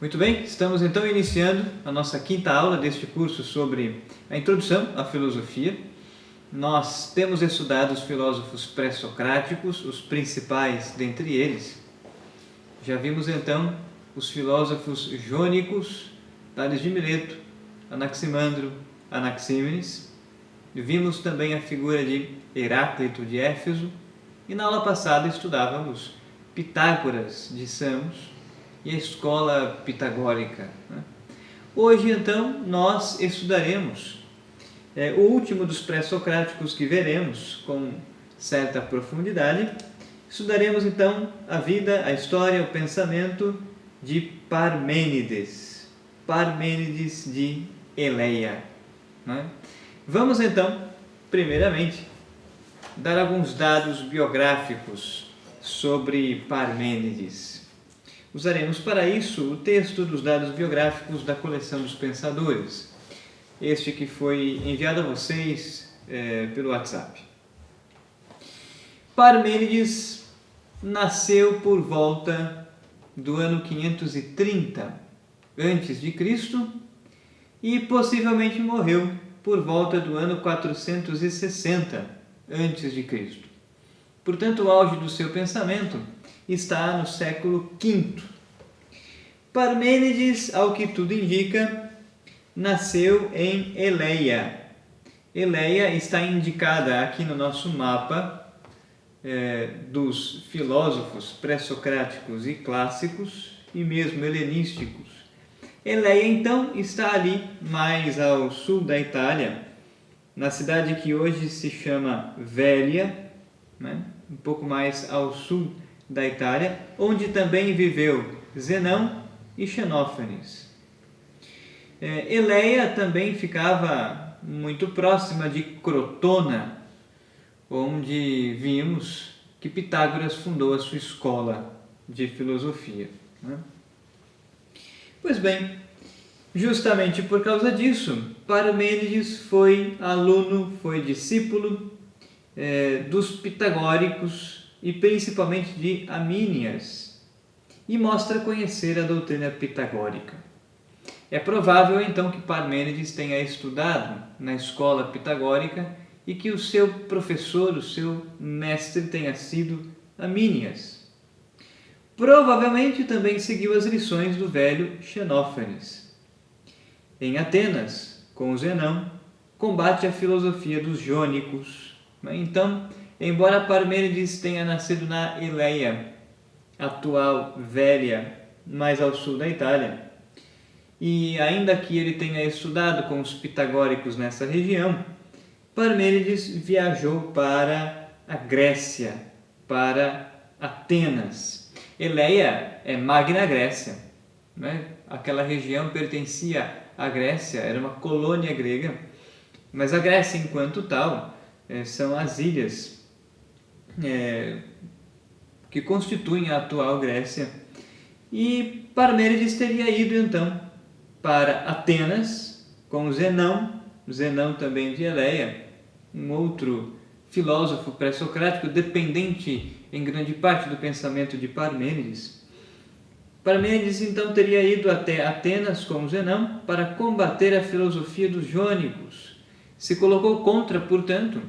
Muito bem, estamos então iniciando a nossa quinta aula deste curso sobre a introdução à filosofia. Nós temos estudado os filósofos pré-socráticos, os principais dentre eles. Já vimos então os filósofos jônicos, Tales de Mileto, Anaximandro, Anaxímenes. Vimos também a figura de Heráclito de Éfeso e na aula passada estudávamos Pitágoras de Samos e a escola pitagórica. Hoje, então, nós estudaremos o último dos pré-socráticos que veremos com certa profundidade. Estudaremos, então, a vida, a história, o pensamento de Parmênides. Parmênides de Eleia. Vamos, então, primeiramente, dar alguns dados biográficos sobre Parmênides. Usaremos para isso o texto dos dados biográficos da coleção dos pensadores, este que foi enviado a vocês pelo WhatsApp. Parmênides nasceu por volta do ano 530 a.C. e possivelmente morreu por volta do ano 460 a.C. Portanto, o auge do seu pensamento está no século V. Parmênides, ao que tudo indica, nasceu em Eleia. Eleia está indicada aqui no nosso mapa dos filósofos pré-socráticos e clássicos e mesmo helenísticos. Eleia, então, está ali mais ao sul da Itália, na cidade que hoje se chama Vélia, um pouco mais ao sul da Itália, onde também viveu Zenão e Xenófanes. Eleia também ficava muito próxima de Crotona, onde vimos que Pitágoras fundou a sua escola de filosofia. Pois bem, justamente por causa disso, Parmênides foi aluno, foi discípulo dos pitagóricos e principalmente de Amínias, e mostra conhecer a doutrina pitagórica. É provável então que Parmênides tenha estudado na escola pitagórica e que o seu professor, o seu mestre tenha sido Amínias. Provavelmente também seguiu as lições do velho Xenófanes. Em Atenas, com Zenão, combate a filosofia dos jônicos. Então, embora Parmênides tenha nascido na Eleia, atual Vélia, mais ao sul da Itália, e ainda que ele tenha estudado com os pitagóricos nessa região, Parmênides viajou para a Grécia, para Atenas. Eleia é Magna Grécia, Aquela região pertencia à Grécia, era uma colônia grega, mas a Grécia, enquanto tal, são as ilhas que constituem a atual Grécia. E Parmênides teria ido então para Atenas com Zenão também de Eleia, um outro filósofo pré-socrático dependente em grande parte do pensamento de Parmênides. Parmênides então teria ido até Atenas com Zenão para combater a filosofia dos jônicos. Se colocou contra, portanto,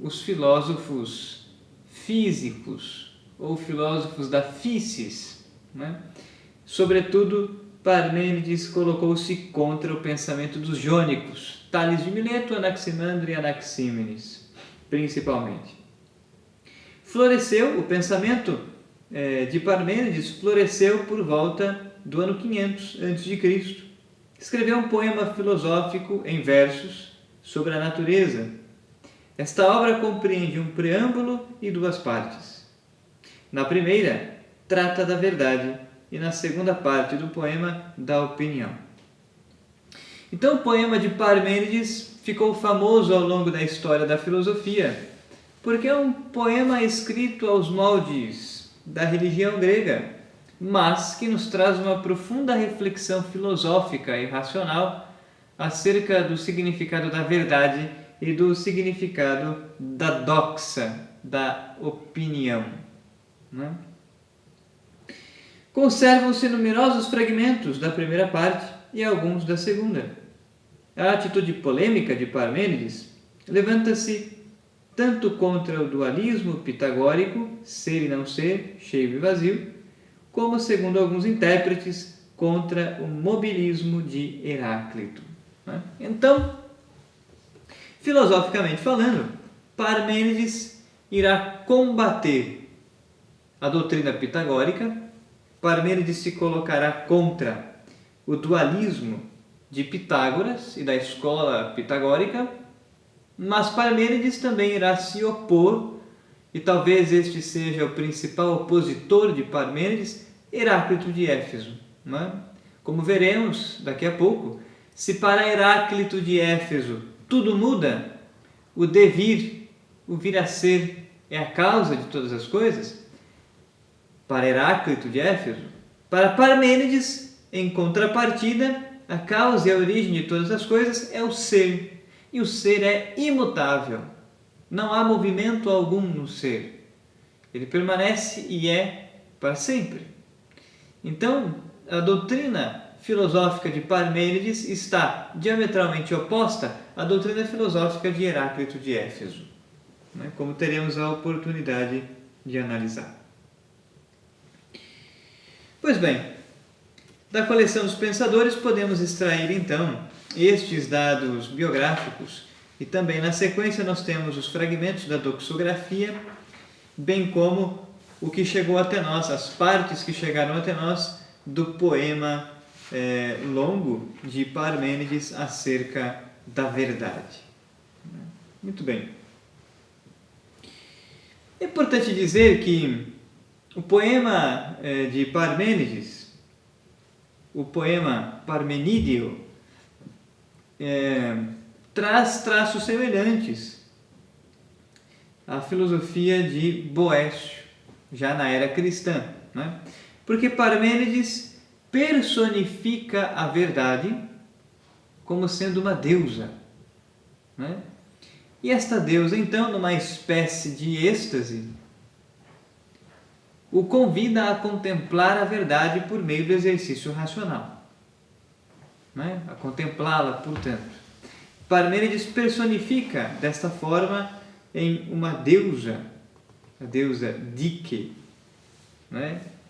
os filósofos físicos ou filósofos da physis. Sobretudo, Parmênides colocou-se contra o pensamento dos jônicos, Tales de Mileto, Anaximandro e Anaxímenes, principalmente. Floresceu, o pensamento de Parmênides floresceu por volta do ano 500 a.C. Escreveu um poema filosófico em versos sobre a natureza. Esta obra compreende um preâmbulo e duas partes. Na primeira, trata da verdade e na segunda parte do poema, da opinião. Então, o poema de Parmênides ficou famoso ao longo da história da filosofia, porque é um poema escrito aos moldes da religião grega, mas que nos traz uma profunda reflexão filosófica e racional acerca do significado da verdade e do significado da doxa, da opinião. Conservam-se numerosos fragmentos da primeira parte e alguns da segunda. A atitude polêmica de Parmênides levanta-se tanto contra o dualismo pitagórico, ser e não ser, cheio e vazio, como, segundo alguns intérpretes, contra o mobilismo de Heráclito. Então, filosoficamente falando, Parmênides irá combater a doutrina pitagórica. Parmênides se colocará contra o dualismo de Pitágoras e da escola pitagórica, mas Parmênides também irá se opor, e talvez este seja o principal opositor de Parmênides, Heráclito de Éfeso. Como veremos daqui a pouco, se para Heráclito de Éfeso tudo muda, o devir, o vir a ser, é a causa de todas as coisas, para Heráclito de Éfeso, para Parmênides, em contrapartida, a causa e a origem de todas as coisas é o ser, e o ser é imutável. Não há movimento algum no ser. Ele permanece e é para sempre. Então, a doutrina filosófica de Parmênides está diametralmente oposta à doutrina filosófica de Heráclito de Éfeso, como teremos a oportunidade de analisar. Pois bem, da coleção dos pensadores podemos extrair então estes dados biográficos e também na sequência nós temos os fragmentos da doxografia, bem como o que chegou até nós, as partes que chegaram até nós do poema longo de Parmênides acerca da verdade. Muito bem. É importante dizer que o poema de Parmênides, o poema Parmenídeo, traz traços semelhantes à filosofia de Boécio, já na era cristã, porque Parmênides personifica a verdade como sendo uma deusa. E esta deusa, então, numa espécie de êxtase, o convida a contemplar a verdade por meio do exercício racional. A contemplá-la, portanto. Parmênides personifica desta forma em uma deusa, a deusa Dike,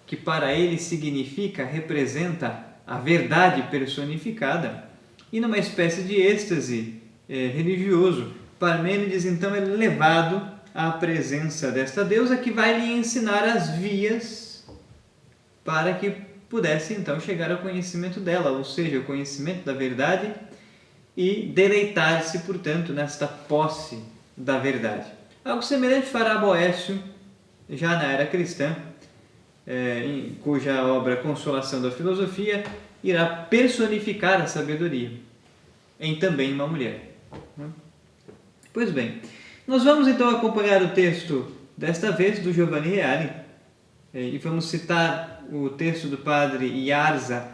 que para ele significa, representa a verdade personificada, e numa espécie de êxtase religioso, Parmênides então é levado à presença desta deusa que vai lhe ensinar as vias para que pudesse então chegar ao conhecimento dela, ou seja, o conhecimento da verdade e deleitar-se, portanto, nesta posse da verdade. Algo semelhante fará Boécio já na era cristã, cuja obra Consolação da Filosofia irá personificar a sabedoria em também uma mulher. Pois bem, nós vamos então acompanhar o texto, desta vez, do Giovanni Reale, e vamos citar o texto do padre Iarza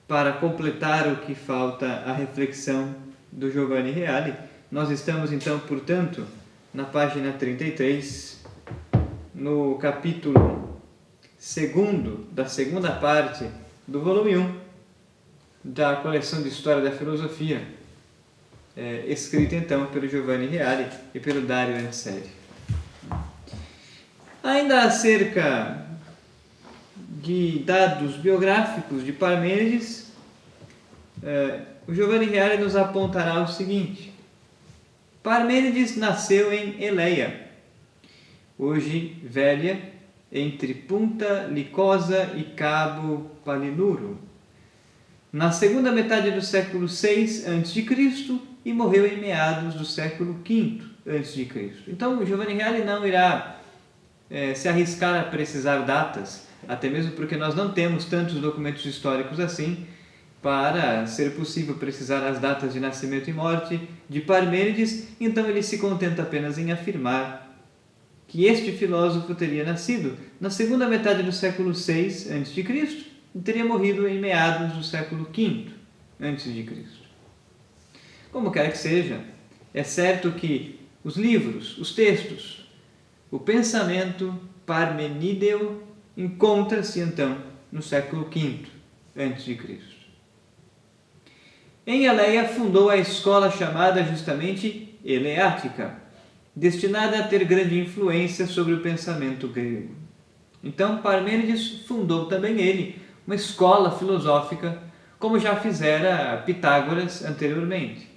para completar o que falta à reflexão do Giovanni Reale. Nós estamos então, portanto, na página 33, no capítulo 2 da segunda parte do volume 1 da coleção de História da Filosofia, escrita então pelo Giovanni Reale e pelo Dario Anseri. Ainda acerca de dados biográficos de Parmênides, o Giovanni Reale nos apontará o seguinte: Parmênides nasceu em Eleia, hoje Vélia, entre Punta Licosa e Cabo Palinuro, na segunda metade do século VI a.C. e morreu em meados do século V a.C. Então, o Giovanni Reale não irá se arriscar a precisar datas, até mesmo porque nós não temos tantos documentos históricos assim para ser possível precisar as datas de nascimento e morte de Parmênides. Então ele se contenta apenas em afirmar que este filósofo teria nascido na segunda metade do século VI a.C. e teria morrido em meados do século V a.C. Como quer que seja, é certo que os livros, os textos, o pensamento parmenídeo encontra-se então no século V a.C. Em Eleia fundou a escola chamada justamente Eleática, destinada a ter grande influência sobre o pensamento grego. Então, Parmênides fundou também ele uma escola filosófica, como já fizera Pitágoras anteriormente.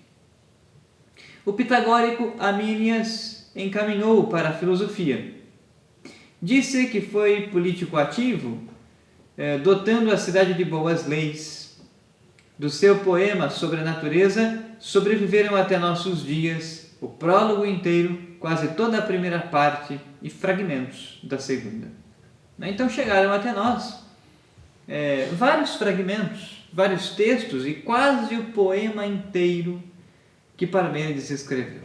O pitagórico Amínias encaminhou para a filosofia. Disse que foi político ativo, dotando a cidade de boas leis. Do seu poema sobre a natureza sobreviveram até nossos dias o prólogo inteiro, quase toda a primeira parte e fragmentos da segunda. Então chegaram até nós vários fragmentos, vários textos e quase o poema inteiro que Parmênides escreveu.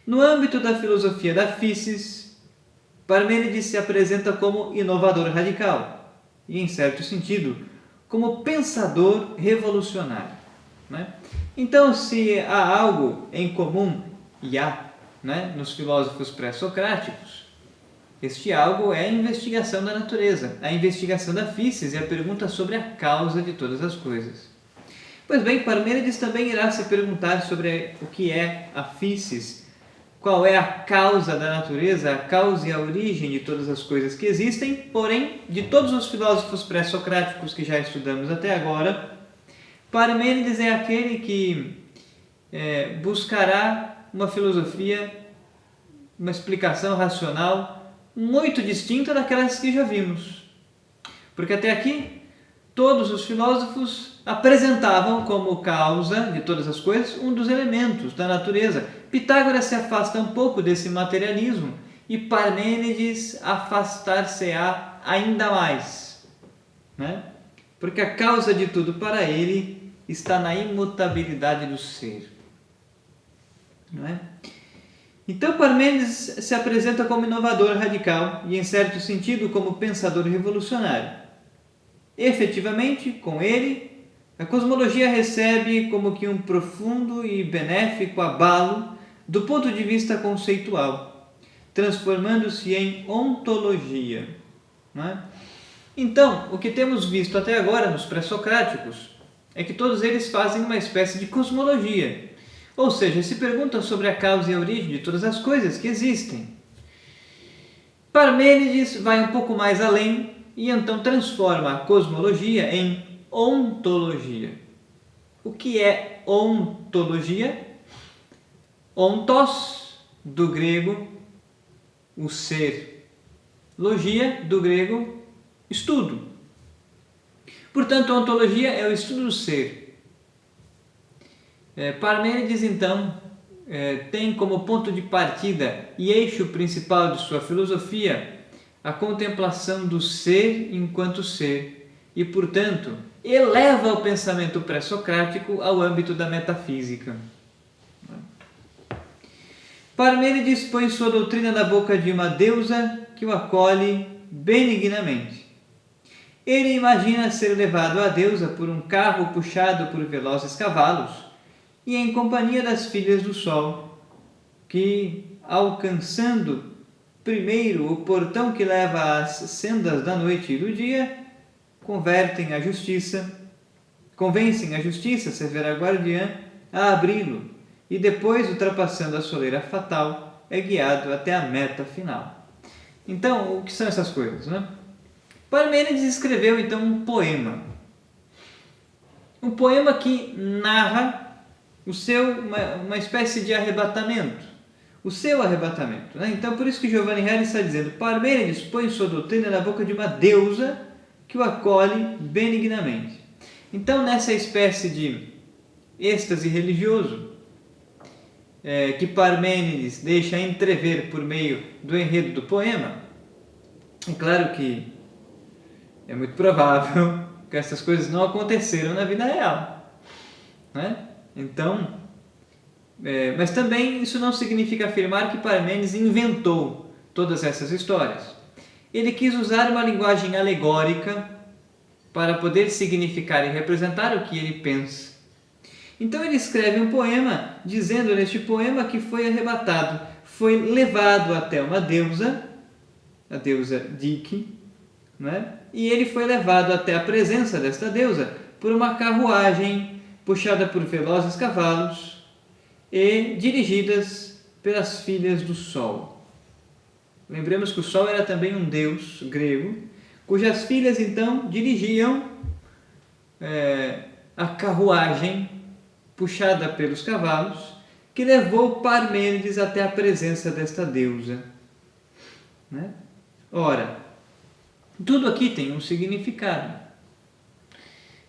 No âmbito da filosofia da physis, Parmênides se apresenta como inovador radical e, em certo sentido, como pensador revolucionário. Então, se há algo em comum, e há, nos filósofos pré-socráticos, este algo é a investigação da natureza, a investigação da physis e a pergunta sobre a causa de todas as coisas. Pois bem, Parmênides também irá se perguntar sobre o que é a physis, qual é a causa da natureza, a causa e a origem de todas as coisas que existem. Porém, de todos os filósofos pré-socráticos que já estudamos até agora, Parmênides é aquele que buscará uma filosofia, uma explicação racional muito distinta daquelas que já vimos. Porque até aqui, todos os filósofos apresentavam como causa de todas as coisas um dos elementos da natureza. Pitágoras se afasta um pouco desse materialismo e Parmênides afastar-se-á ainda mais. Porque a causa de tudo para ele está na imutabilidade do ser. Então Parmênides se apresenta como inovador radical e, em certo sentido, como pensador revolucionário. Efetivamente, com ele, a cosmologia recebe como que um profundo e benéfico abalo do ponto de vista conceitual, transformando-se em ontologia. Então, o que temos visto até agora nos pré-socráticos é que todos eles fazem uma espécie de cosmologia, ou seja, se perguntam sobre a causa e a origem de todas as coisas que existem. Parmênides vai um pouco mais além e então transforma a cosmologia em ontologia. O que é ontologia? Ontos, do grego, o ser. Logia, do grego, estudo. Portanto, a ontologia é o estudo do ser. Parmênides, então, tem como ponto de partida e eixo principal de sua filosofia a contemplação do ser enquanto ser e, portanto, eleva o pensamento pré-socrático ao âmbito da metafísica. Parmênides põe sua doutrina na boca de uma deusa que o acolhe benignamente. Ele imagina ser levado à deusa por um carro puxado por velozes cavalos e em companhia das filhas do sol, que, alcançando primeiro o portão que leva às sendas da noite e do dia, convencem a justiça severa guardiã a abri-lo e depois, ultrapassando a soleira fatal, é guiado até a meta final. Então, o que são essas coisas? Parmênides escreveu então um poema que narra uma espécie de arrebatamento, o seu arrebatamento. Então, por isso que Giovanni Reale está dizendo: Parmênides põe sua doutrina na boca de uma deusa que o acolhe benignamente. Então, nessa espécie de êxtase religioso que Parmênides deixa entrever por meio do enredo do poema, é claro que é muito provável que essas coisas não aconteceram na vida real. Então, mas também isso não significa afirmar que Parmênides inventou todas essas histórias. Ele quis usar uma linguagem alegórica para poder significar e representar o que ele pensa. Então ele escreve um poema dizendo neste poema que foi arrebatado, foi levado até uma deusa, a deusa Dike, né? E ele foi levado até a presença desta deusa por uma carruagem puxada por velozes cavalos e dirigidas pelas filhas do Sol. Lembremos que o Sol era também um deus grego, cujas filhas então dirigiam a carruagem puxada pelos cavalos que levou Parmênides até a presença desta deusa, né? Ora, tudo aqui tem um significado.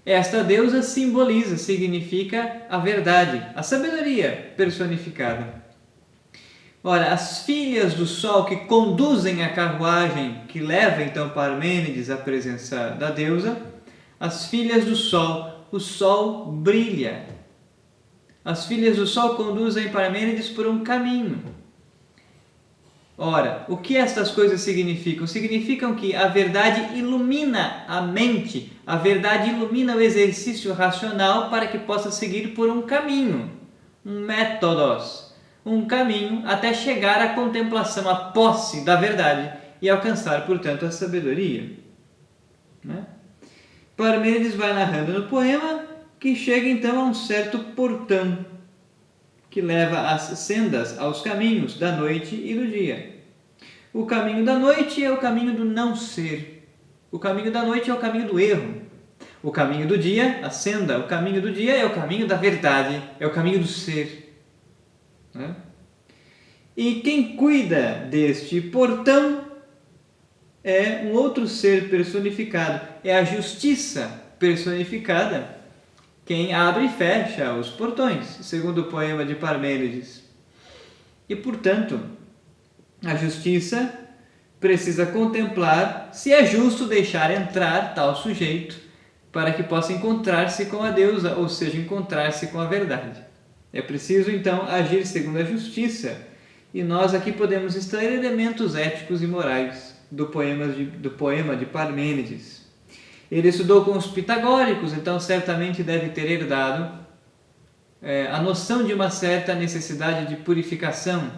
Esta deusa significa a verdade, a sabedoria personificada. Ora, as filhas do Sol que conduzem a carruagem que leva então Parmênides à presença da deusa, as filhas do Sol, o Sol brilha. As filhas do Sol conduzem Parmênides por um caminho. Ora, o que estas coisas significam? Significam que a verdade ilumina a mente, a verdade ilumina o exercício racional para que possa seguir por um caminho, um métodos, um caminho até chegar à contemplação, à posse da verdade e alcançar, portanto, a sabedoria, né? Parmênides vai narrando no poema que chega então a um certo portão que leva às sendas, aos caminhos da noite e do dia. O caminho da noite é o caminho do não ser. O caminho da noite é o caminho do erro. O caminho do dia, a senda, o caminho do dia é o caminho da verdade, é o caminho do ser, né? E quem cuida deste portão é um outro ser personificado, é a justiça personificada, quem abre e fecha os portões, segundo o poema de Parmênides. E, portanto, a justiça precisa contemplar se é justo deixar entrar tal sujeito para que possa encontrar-se com a deusa, ou seja, encontrar-se com a verdade. É preciso, então, agir segundo a justiça, e nós aqui podemos extrair elementos éticos e morais do poema de Parmênides. Ele estudou com os pitagóricos, então certamente deve ter herdado a noção de uma certa necessidade de purificação,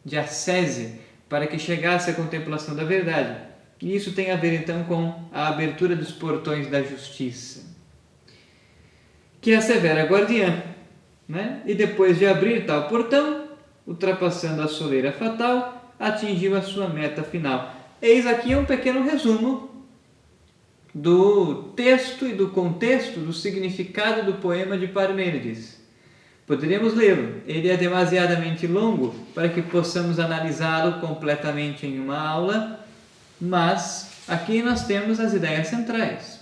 de ascese, para que chegasse à contemplação da verdade. E isso tem a ver então com a abertura dos portões da justiça, que é a severa guardiã, né? E depois de abrir tal portão, ultrapassando a soleira fatal, atingiu a sua meta final. Eis aqui um pequeno resumo do texto e do contexto, do significado do poema de Parmênides. Poderíamos lê-lo, ele é demasiadamente longo para que possamos analisá-lo completamente em uma aula, mas aqui nós temos as ideias centrais.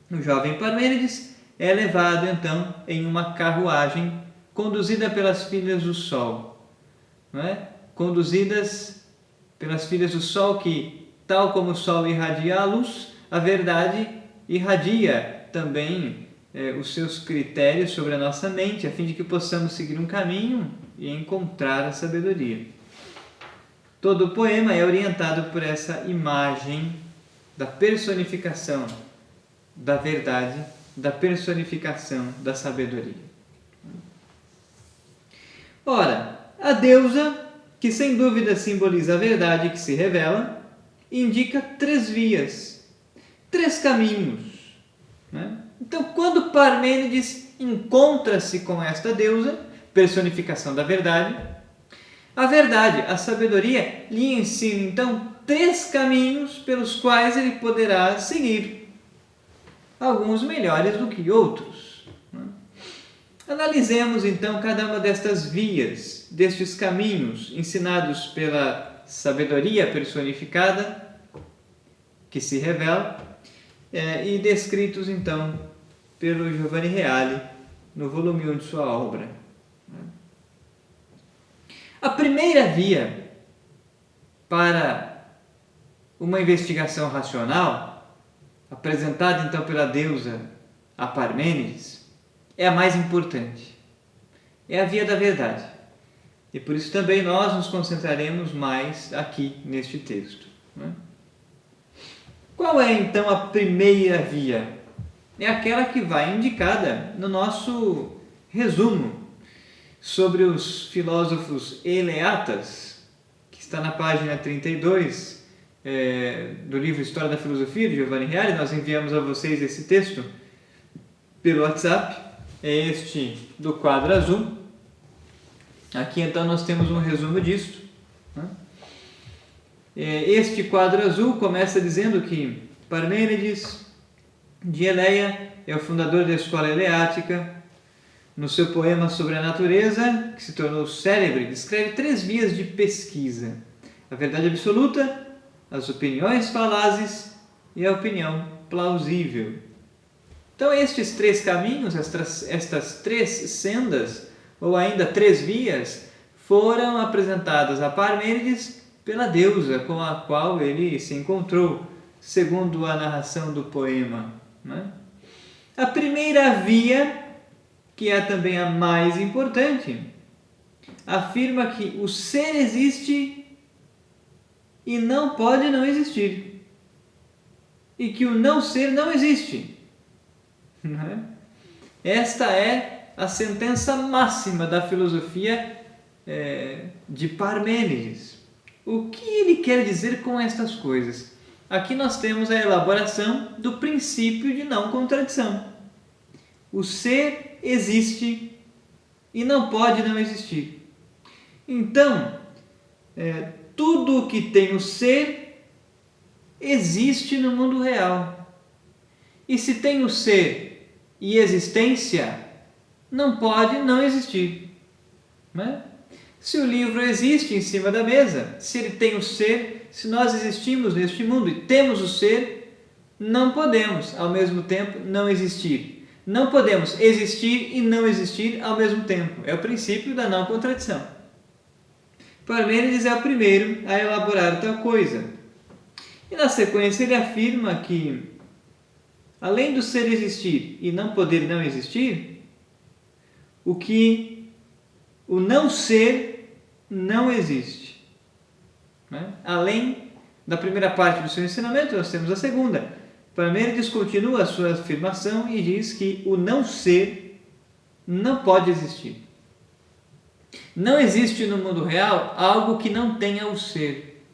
O jovem Parmênides é levado então em uma carruagem conduzida pelas filhas do Sol, não é? Conduzidas pelas filhas do Sol que, tal como o Sol irradia a luz, a verdade irradia também os seus critérios sobre a nossa mente, a fim de que possamos seguir um caminho e encontrar a sabedoria. Todo o poema é orientado por essa imagem da personificação da verdade, da personificação da sabedoria. Ora, a deusa, que sem dúvida simboliza a verdade que se revela, indica 3 vias, 3 caminhos, né? Então, quando Parmênides encontra-se com esta deusa, personificação da verdade, a sabedoria, lhe ensina então 3 caminhos pelos quais ele poderá seguir, alguns melhores do que outros, né? Analisemos então cada uma destas vias, destes caminhos ensinados pela sabedoria personificada que se revela e descritos então pelo Giovanni Reale no volume 1 de sua obra. A primeira via para uma investigação racional, apresentada então pela deusa a Parmênides, é a mais importante. É a via da verdade. E por isso também nós nos concentraremos mais aqui neste texto, né? Qual é então a primeira via? É aquela que vai indicada no nosso resumo sobre os filósofos eleatas, que está na página 32 do livro História da Filosofia, de Giovanni Reale. Nós enviamos a vocês esse texto pelo WhatsApp. É este do quadro azul. Aqui então nós temos um resumo disto, né? Este quadro azul começa dizendo que Parmênides de Eleia é o fundador da escola eleática. No seu poema sobre a natureza, que se tornou célebre, descreve 3 vias de pesquisa: a verdade absoluta, as opiniões falazes e a opinião plausível. Então estes 3 caminhos, estas 3 sendas, ou ainda 3 vias, foram apresentadas a Parmênides pela deusa com a qual ele se encontrou, segundo a narração do poema, né? A primeira via, que é também a mais importante, afirma que o ser existe e não pode não existir, e que o não ser não existe. Esta é a sentença máxima da filosofia de Parmênides. O que ele quer dizer com estas coisas? Aqui nós temos a elaboração do princípio de não contradição. O ser existe e não pode não existir. Então, tudo o que tem o ser existe no mundo real. E se tem o ser e existência, não pode não existir, né? Se o livro existe em cima da mesa, se ele tem o ser, se nós existimos neste mundo e temos o ser, não podemos ao mesmo tempo não existir. Não podemos existir e não existir ao mesmo tempo. É o princípio da não contradição. Parmênides é o primeiro a elaborar tal coisa. E na sequência ele afirma que, além do ser existir e não poder não existir, o não ser não existe, né? Além da primeira parte do seu ensinamento, nós temos a segunda. Parmênides continua a sua afirmação e diz que o não ser não pode existir. Não existe no mundo real algo que não tenha o ser.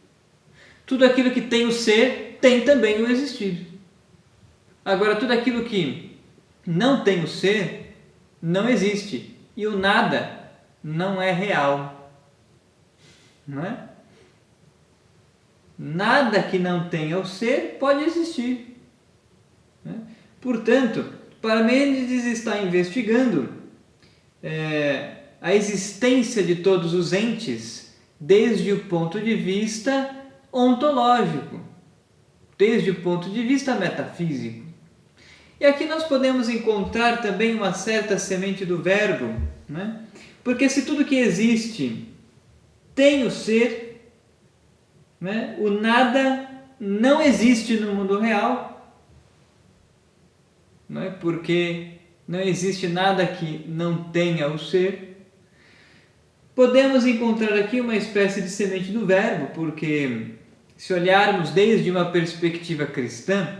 Tudo aquilo que tem o ser tem também o existir. Agora, tudo aquilo que não tem o ser não existe. E o nada não é real. Não é? Nada que não tenha o ser pode existir, né? Portanto, Parmênides está investigando a existência de todos os entes desde o ponto de vista ontológico, desde o ponto de vista metafísico. E aqui nós podemos encontrar também uma certa semente do verbo, né? Porque se tudo que existe tem o ser, né? O nada não existe no mundo real, né? Porque não existe nada que não tenha o ser. Podemos encontrar aqui uma espécie de semente do verbo, porque se olharmos desde uma perspectiva cristã,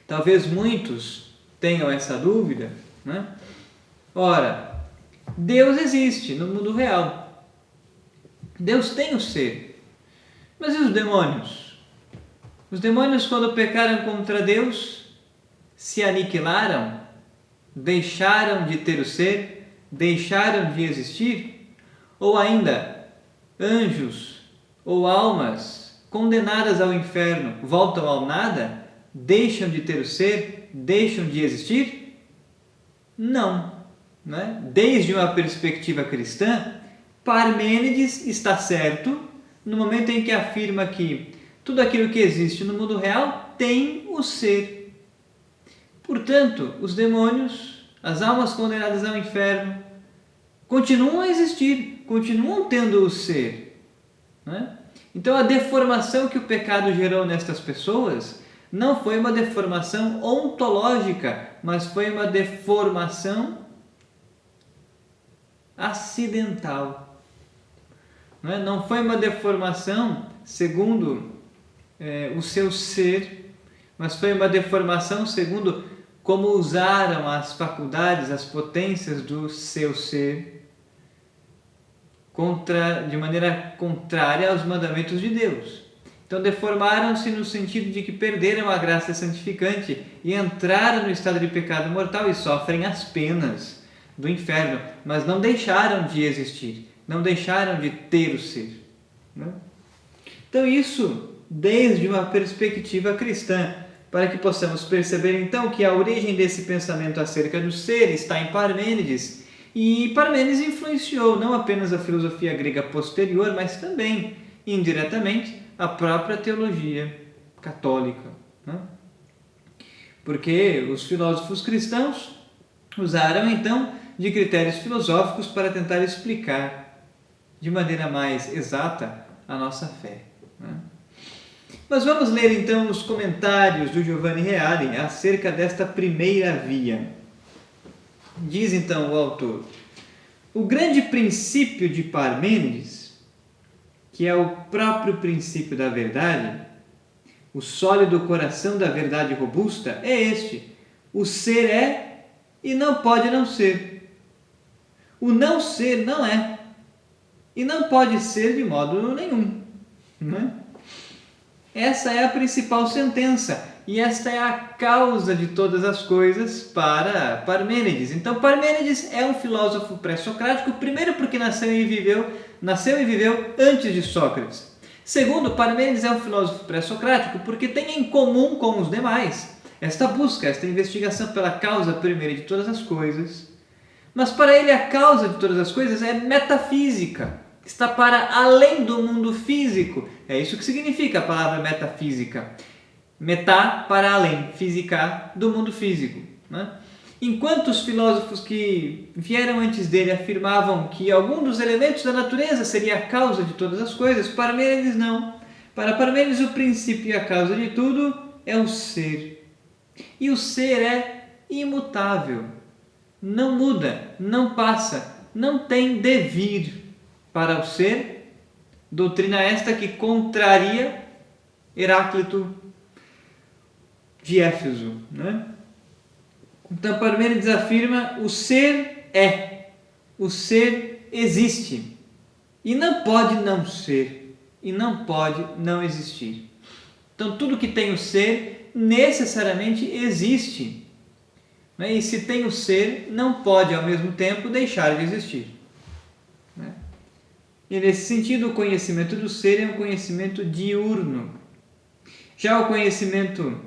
talvez muitos tenham essa dúvida, né? Ora, Deus existe no mundo real. Deus tem o ser. Mas e os demônios? Os demônios, quando pecaram contra Deus, se aniquilaram, deixaram de ter o ser, deixaram de existir? Ou ainda, anjos ou almas condenadas ao inferno voltam ao nada, deixam de ter o ser, deixam de existir? Não, né? Desde uma perspectiva cristã, Parmênides está certo no momento em que afirma que tudo aquilo que existe no mundo real tem o ser. Portanto, os demônios, as almas condenadas ao inferno, continuam a existir, continuam tendo o ser, né? Então a deformação que o pecado gerou nestas pessoas não foi uma deformação ontológica, mas foi uma deformação acidental. Não foi uma deformação segundo o seu ser, mas foi uma deformação segundo como usaram as faculdades, as potências do seu ser de maneira contrária aos mandamentos de Deus. Então deformaram-se no sentido de que perderam a graça santificante e entraram no estado de pecado mortal e sofrem as penas do inferno, mas não deixaram de existir, não deixaram de ter o ser. Então isso desde uma perspectiva cristã, para que possamos perceber então que a origem desse pensamento acerca do ser está em Parmênides, e Parmênides influenciou não apenas a filosofia grega posterior, mas também, indiretamente, a própria teologia católica. Porque os filósofos cristãos usaram então de critérios filosóficos para tentar explicar de maneira mais exata a nossa fé. Mas vamos ler então os comentários do Giovanni Reale acerca desta primeira via. Diz então o autor: o grande princípio de Parmênides, que é o próprio princípio da verdade, o sólido coração da verdade robusta, é este: o ser é e não pode não ser. O não ser não é e não pode ser de modo nenhum. Não é? Essa é a principal sentença e esta é a causa de todas as coisas para Parmênides. Então Parmênides é um filósofo pré-socrático, primeiro porque nasceu e viveu antes de Sócrates. Segundo, Parmênides é um filósofo pré-socrático porque tem em comum com os demais esta busca, esta investigação pela causa primeira de todas as coisas. Mas para ele a causa de todas as coisas é metafísica. Está para além do mundo físico. É isso que significa a palavra metafísica. Metá, para além, física, do mundo físico. Enquanto os filósofos que vieram antes dele afirmavam que algum dos elementos da natureza seria a causa de todas as coisas, Parmênides não. Para Parmênides o princípio e a causa de tudo é o ser. E o ser é imutável. Não muda, não passa, não tem devir. Para o ser, doutrina esta que contraria Heráclito de Éfeso. Então Parmênides afirma: o ser é, o ser existe, e não pode não ser, e não pode não existir. Então tudo que tem o ser necessariamente existe. E se tem o ser, não pode ao mesmo tempo deixar de existir. E nesse sentido, o conhecimento do ser é um conhecimento diurno. Já o conhecimento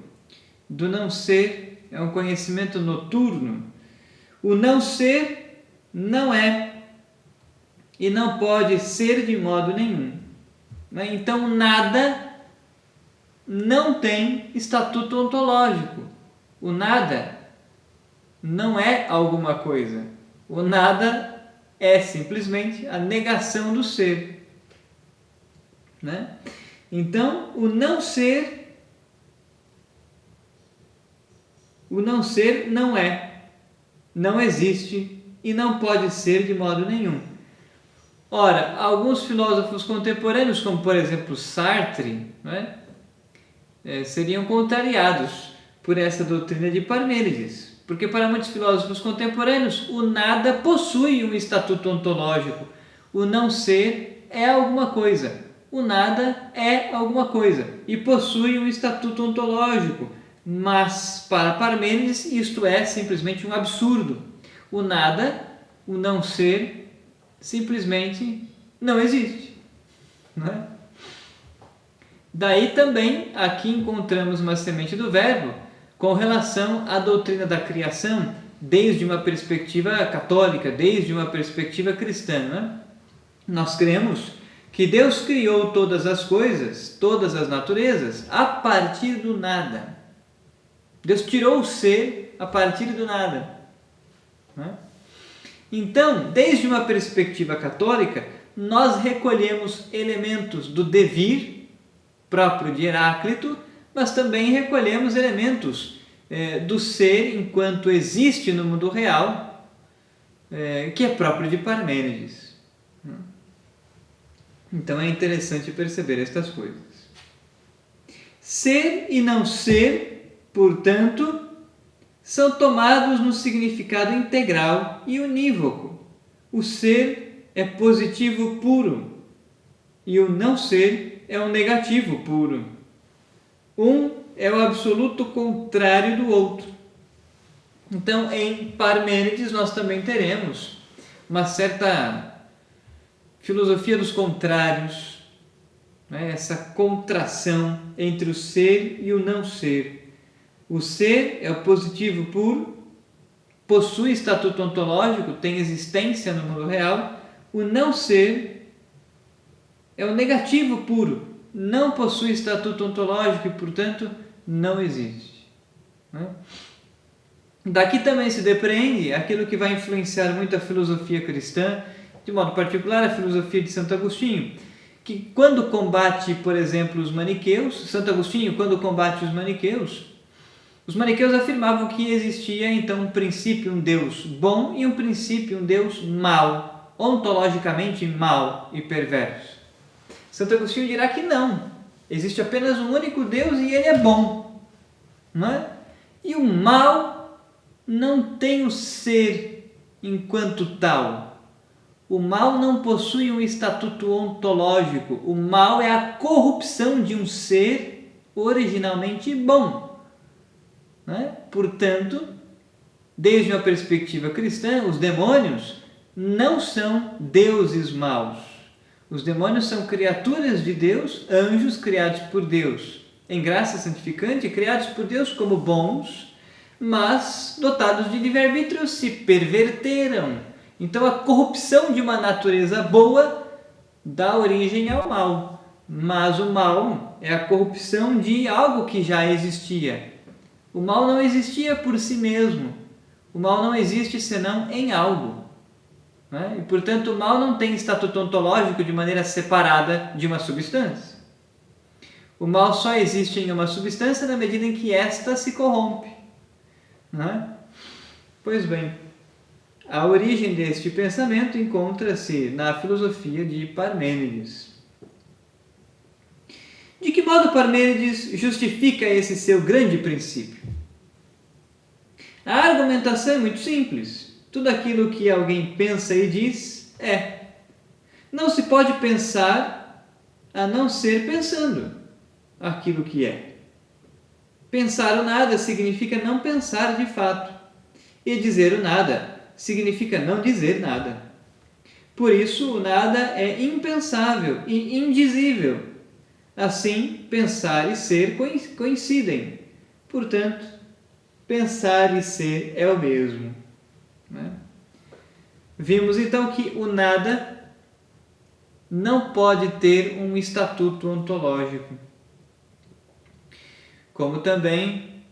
do não ser é um conhecimento noturno. O não ser não é e não pode ser de modo nenhum. Então, nada não tem estatuto ontológico. O nada não é alguma coisa. O nada é simplesmente a negação do ser. Então, o não ser não é, não existe e não pode ser de modo nenhum. Ora, alguns filósofos contemporâneos, como por exemplo Sartre, seriam contrariados por essa doutrina de Parmênides. Porque para muitos filósofos contemporâneos, o nada possui um estatuto ontológico. O não ser é alguma coisa. O nada é alguma coisa e possui um estatuto ontológico. Mas para Parmênides isto é simplesmente um absurdo. O nada, o não ser, simplesmente não existe. Daí também aqui encontramos uma semente do verbo com relação à doutrina da criação, desde uma perspectiva católica, desde uma perspectiva cristã. Nós cremos que Deus criou todas as coisas, todas as naturezas, a partir do nada. Deus tirou o ser a partir do nada. Então, desde uma perspectiva católica, nós recolhemos elementos do devir próprio de Heráclito, mas também recolhemos elementos do ser enquanto existe no mundo real, que é próprio de Parmênides. Então é interessante perceber estas coisas. Ser e não ser, portanto, são tomados no significado integral e unívoco. O ser é positivo puro e o não ser ser é um negativo puro. Um é o absoluto contrário do outro. Então, em Parmênides, nós também teremos uma certa filosofia dos contrários, né? Essa contração entre o ser e o não ser. O ser é o positivo puro, possui estatuto ontológico, tem existência no mundo real. O não ser é o negativo puro, não possui estatuto ontológico e, portanto, não existe. Né? Daqui também se depreende aquilo que vai influenciar muito a filosofia cristã, de modo particular a filosofia de Santo Agostinho, que quando combate, por exemplo, os maniqueus, Santo Agostinho, quando combate os maniqueus afirmavam que existia então um princípio, um Deus bom e um princípio, um Deus mau, ontologicamente mau e perverso. Santo Agostinho dirá que não, existe apenas um único Deus e ele é bom, não é? E o mal não tem o ser enquanto tal. O mal não possui um estatuto ontológico. O mal é a corrupção de um ser originalmente bom. Né? Portanto, desde uma perspectiva cristã, os demônios não são deuses maus. Os demônios são criaturas de Deus, anjos criados por Deus em graça santificante, criados por Deus como bons, mas dotados de livre-arbítrio, se perverteram. Então a corrupção de uma natureza boa dá origem ao mal, mas o mal é a corrupção de algo que já existia. O mal não existia por si mesmo, o mal não existe senão em algo. Né? E portanto o mal não tem estatuto ontológico de maneira separada de uma substância. O mal só existe em uma substância na medida em que esta se corrompe. Né? Pois bem, a origem deste pensamento encontra-se na filosofia de Parmênides. De que modo Parmênides justifica esse seu grande princípio? A argumentação é muito simples. Tudo aquilo que alguém pensa e diz é. Não se pode pensar a não ser pensando aquilo que é. Pensar o nada significa não pensar de fato. E dizer o nada significa não dizer nada. Por isso, o nada é impensável e indizível. Assim, pensar e ser coincidem. Portanto, pensar e ser é o mesmo. Né? Vimos então que o nada não pode ter um estatuto ontológico. Como também,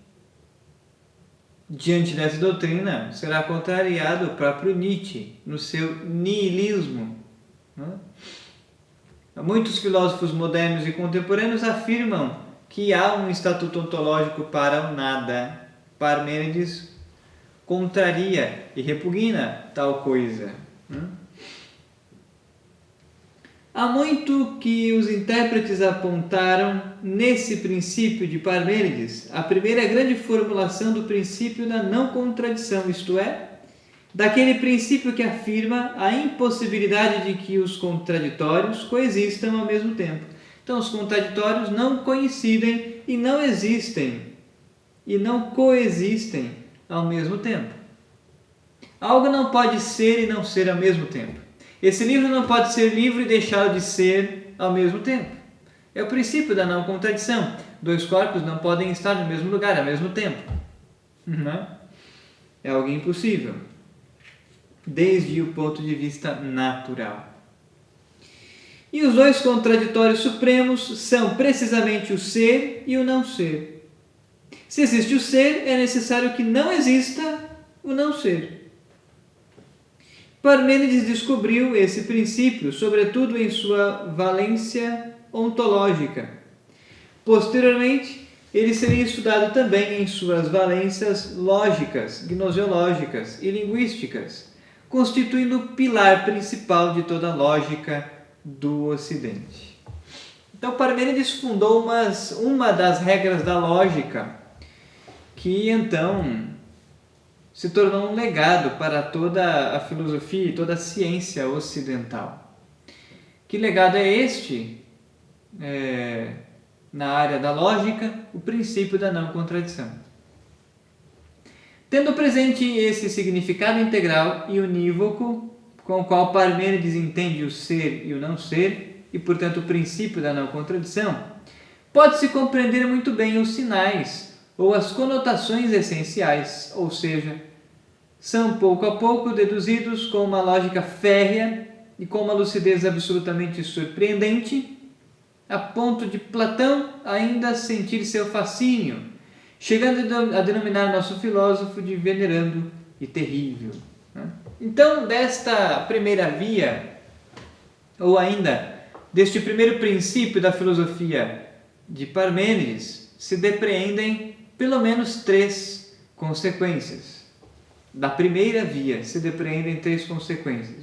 diante dessa doutrina, será contrariado o próprio Nietzsche no seu niilismo. Né? Muitos filósofos modernos e contemporâneos afirmam que há um estatuto ontológico para o nada. Parmênides contraria e repugna tal coisa. Há muito que os intérpretes apontaram nesse princípio de Parmênides a primeira grande formulação do princípio da não contradição, isto é, daquele princípio que afirma a impossibilidade de que os contraditórios coexistam ao mesmo tempo. Então, os contraditórios não coincidem e não existem e não coexistem ao mesmo tempo. Algo não pode ser e não ser ao mesmo tempo. Esse livro não pode ser livro e deixá-lo de ser ao mesmo tempo. É o princípio da não contradição. Dois corpos não podem estar no mesmo lugar ao mesmo tempo. Não? É algo impossível, desde o ponto de vista natural. E os dois contraditórios supremos são precisamente o ser e o não ser. Se existe o ser, é necessário que não exista o não ser. Parmênides descobriu esse princípio, sobretudo em sua valência ontológica. Posteriormente, ele seria estudado também em suas valências lógicas, gnoseológicas e linguísticas, constituindo o pilar principal de toda a lógica do Ocidente. Então, Parmênides fundou uma das regras da lógica, que então se tornou um legado para toda a filosofia e toda a ciência ocidental. Que legado é este? na área da lógica, o princípio da não contradição. Tendo presente esse significado integral e unívoco, com o qual Parmênides entende o ser e o não ser, e portanto o princípio da não contradição, pode-se compreender muito bem os sinais ou as conotações essenciais, ou seja, são pouco a pouco deduzidos com uma lógica férrea e com uma lucidez absolutamente surpreendente, a ponto de Platão ainda sentir seu fascínio, chegando a denominar nosso filósofo de venerando e terrível. Então, desta primeira via, ou ainda deste primeiro princípio da filosofia de Parmênides, se depreendem pelo menos 3 consequências. Da primeira via se depreendem 3 consequências.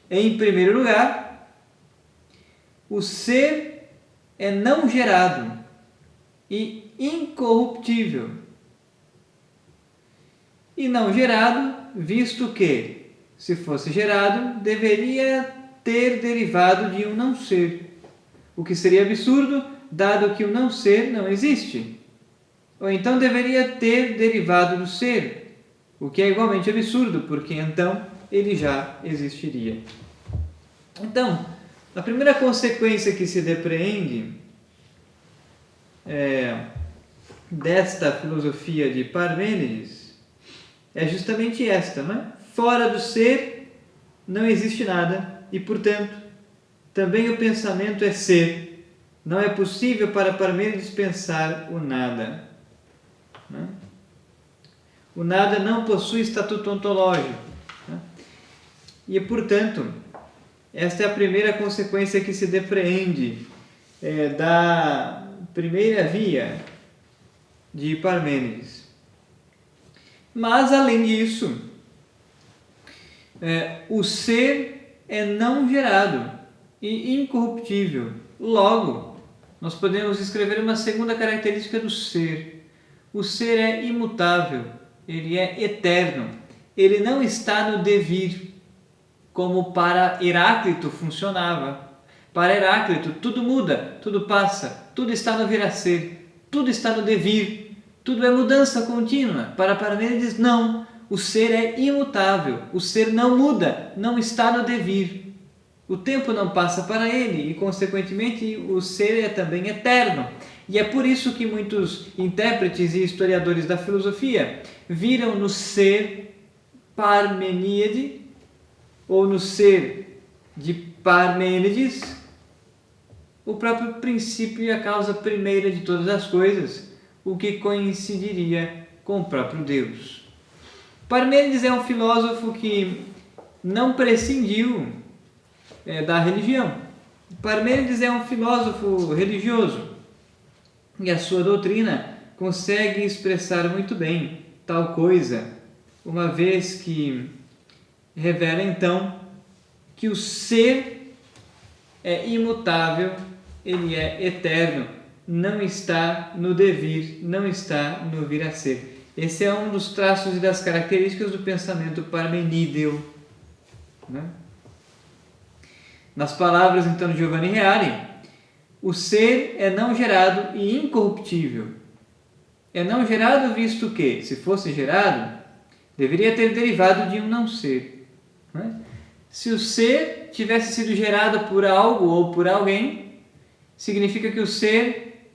Em primeiro lugar, o ser é não gerado e incorruptível. E não gerado, visto que, se fosse gerado, deveria ter derivado de um não ser, o que seria absurdo, dado que o não ser não existe. Ou então deveria ter derivado do ser, o que é igualmente absurdo, porque então ele já existiria. Então, a primeira consequência que se depreende desta filosofia de Parmênides é justamente esta, Fora do ser não existe nada e, portanto, também o pensamento é ser. Não é possível para Parmênides pensar o nada. O nada não possui estatuto ontológico. E, portanto, esta é a primeira consequência que se depreende da primeira via de Parmênides. Mas, além disso, o ser é não gerado e incorruptível. Logo, nós podemos escrever uma segunda característica do ser. O ser é imutável, ele é eterno, ele não está no devir, como para Heráclito funcionava. Para Heráclito, tudo muda, tudo passa, tudo está no vir a ser, tudo está no devir, tudo é mudança contínua. Para Parmênides, não. O ser é imutável, o ser não muda, não está no devir. O tempo não passa para ele e, consequentemente, o ser é também eterno. E é por isso que muitos intérpretes e historiadores da filosofia viram no ser Parmeníade ou no ser de Parmênides o próprio princípio e a causa primeira de todas as coisas, o que coincidiria com o próprio Deus. Parmênides é um filósofo que não prescindiu da religião. Parmênides é um filósofo religioso e a sua doutrina consegue expressar muito bem tal coisa, uma vez que revela então que o ser é imutável, ele é eterno, não está no devir, não está no vir a ser. Esse é um dos traços e das características do pensamento parmenídeo. Nas palavras então de Giovanni Reale, o ser é não gerado e incorruptível. É não gerado visto que, se fosse gerado, deveria ter derivado de um não ser. Se o ser tivesse sido gerado por algo ou por alguém, significa que o ser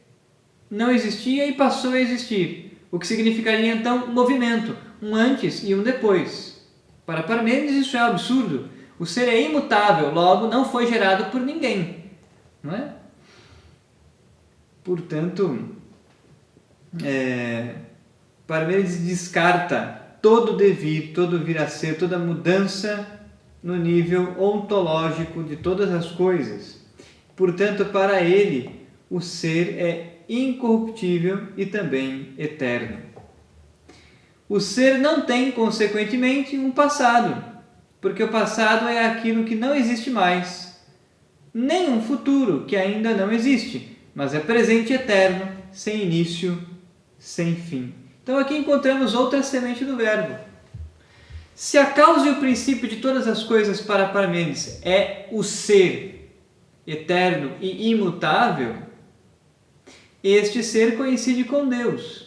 não existia e passou a existir, o que significaria então um movimento, um antes e um depois. Para Parmênides isso é um absurdo. O ser é imutável, logo não foi gerado por ninguém. Portanto, Parmênides descarta todo devir, todo vir a ser, toda mudança no nível ontológico de todas as coisas. Portanto, para ele, o ser é incorruptível e também eterno. O ser não tem, consequentemente, um passado, porque o passado é aquilo que não existe mais, nem um futuro que ainda não existe, mas é presente eterno, sem início, sem fim. Então aqui encontramos outra semente do verbo. Se a causa e o princípio de todas as coisas para Parmênides é o ser eterno e imutável, este ser coincide com Deus,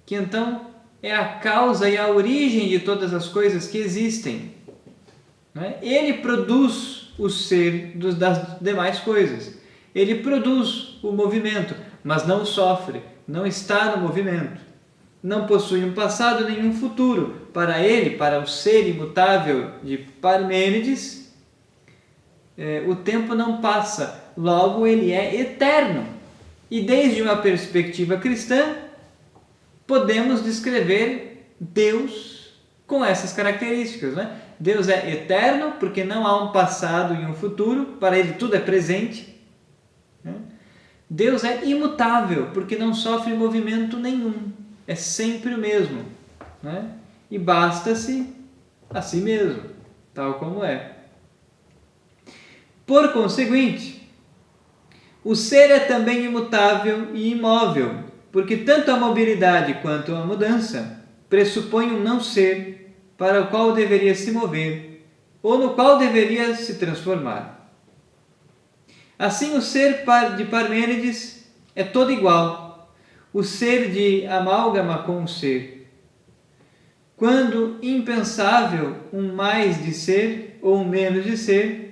que então é a causa e a origem de todas as coisas que existem. Ele produz o ser das demais coisas. Ele produz o movimento, mas não o sofre, não está no movimento. Não possui um passado nem um futuro. Para ele, para o ser imutável de Parmênides, o tempo não passa, logo ele é eterno. E desde uma perspectiva cristã, podemos descrever Deus com essas características. Deus é eterno porque não há um passado e um futuro, para ele tudo é presente. Deus é imutável porque não sofre movimento nenhum, é sempre o mesmo. E basta-se a si mesmo, tal como é. Por conseguinte, o ser é também imutável e imóvel, porque tanto a mobilidade quanto a mudança pressupõem um não ser para o qual deveria se mover, ou no qual deveria se transformar. Assim, o ser de Parmênides é todo igual, o ser de amálgama com o ser. Quando impensável um mais de ser ou um menos de ser,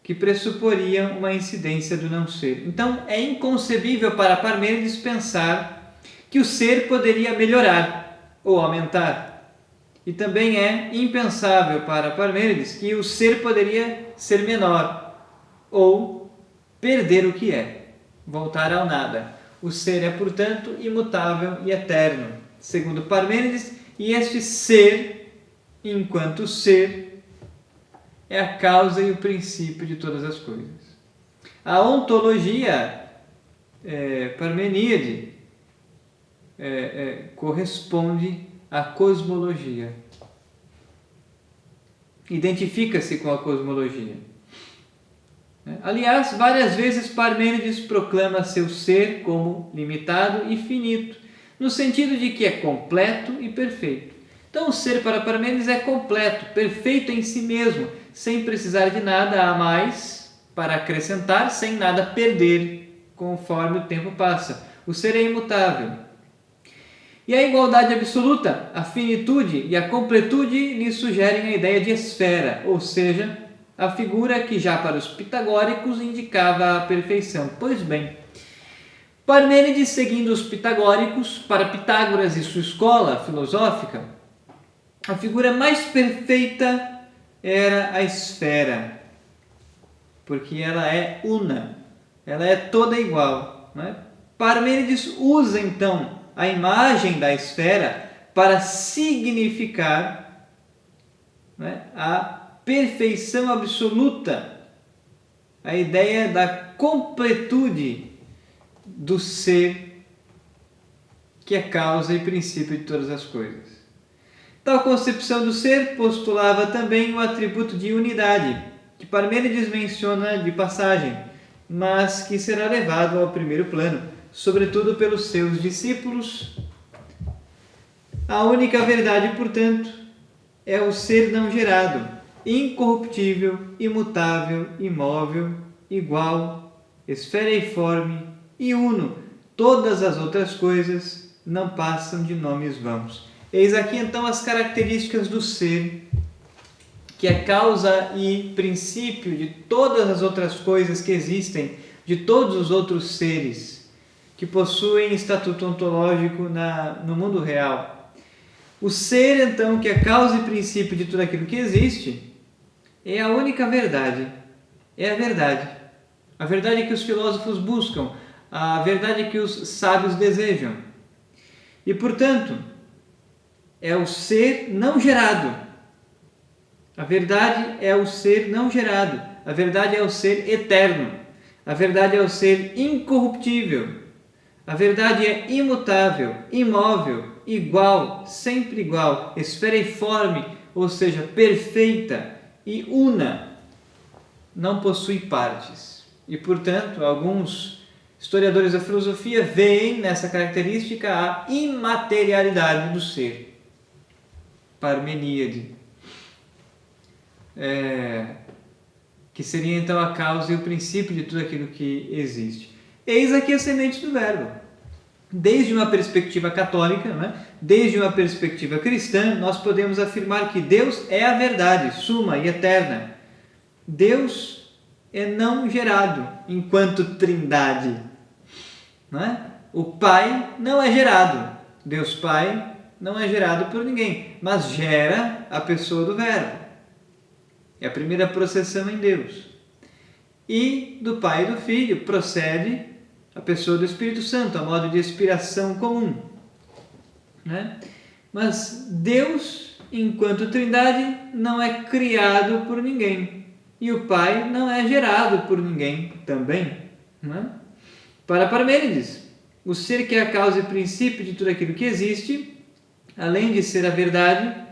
que pressuporiam uma incidência do não ser. Então, é inconcebível para Parmênides pensar que o ser poderia melhorar ou aumentar. E também é impensável para Parmênides que o ser poderia ser menor ou perder o que é, voltar ao nada. O ser é, portanto, imutável e eterno, segundo Parmênides, e este ser, enquanto ser, é a causa e o princípio de todas as coisas. A ontologia parmeníade corresponde à cosmologia. Identifica-se com a cosmologia. Aliás, várias vezes Parmênides proclama seu ser como limitado e finito, no sentido de que é completo e perfeito. Então, o ser para Parmênides é completo, perfeito em si mesmo, sem precisar de nada a mais para acrescentar, sem nada perder conforme o tempo passa. O ser é imutável. E a igualdade absoluta, a finitude e a completude lhe sugerem a ideia de esfera, ou seja, a figura que já para os pitagóricos indicava a perfeição. Pois bem, Parmênides, seguindo os pitagóricos, para Pitágoras e sua escola filosófica, a figura mais perfeita era a esfera, porque ela é una, ela é toda igual. Parmênides usa então a imagem da esfera para significar a perfeição absoluta, a ideia da completude do ser, que é causa e princípio de todas as coisas. Tal concepção do ser postulava também o atributo de unidade, que Parmênides menciona de passagem, mas que será levado ao primeiro plano, sobretudo pelos seus discípulos. A única verdade, portanto, é o ser não gerado, incorruptível, imutável, imóvel, igual, esferiforme e uno. Todas as outras coisas não passam de nomes vãos. Eis aqui então as características do ser, que é causa e princípio de todas as outras coisas que existem, de todos os outros seres que possuem estatuto ontológico no mundo real. O ser, então, que é causa e princípio de tudo aquilo que existe, é a única verdade. É a verdade. A verdade que os filósofos buscam, a verdade que os sábios desejam. E, portanto, é o ser não gerado. A verdade é o ser não gerado. A verdade é o ser eterno. A verdade é o ser incorruptível. A verdade é imutável, imóvel, igual, sempre igual, esferiforme, ou seja, perfeita e una. Não possui partes. E, portanto, alguns historiadores da filosofia veem nessa característica a imaterialidade do ser. Parmeníade. que seria então a causa e o princípio de tudo aquilo que existe. Eis aqui a semente do verbo. Desde uma perspectiva católica, né? Desde uma perspectiva cristã, nós podemos afirmar que Deus é a verdade, suma e eterna. Deus é não gerado enquanto trindade. Né? O Pai não é gerado. Deus Pai não é gerado por ninguém, mas gera a pessoa do Verbo. É a primeira processão em Deus. E do Pai e do Filho procede a pessoa do Espírito Santo, a modo de inspiração comum. Né? Mas Deus, enquanto trindade, não é criado por ninguém. E o Pai não é gerado por ninguém também. Né? Para Parmênides, o ser que é a causa e princípio de tudo aquilo que existe, além de ser a verdade,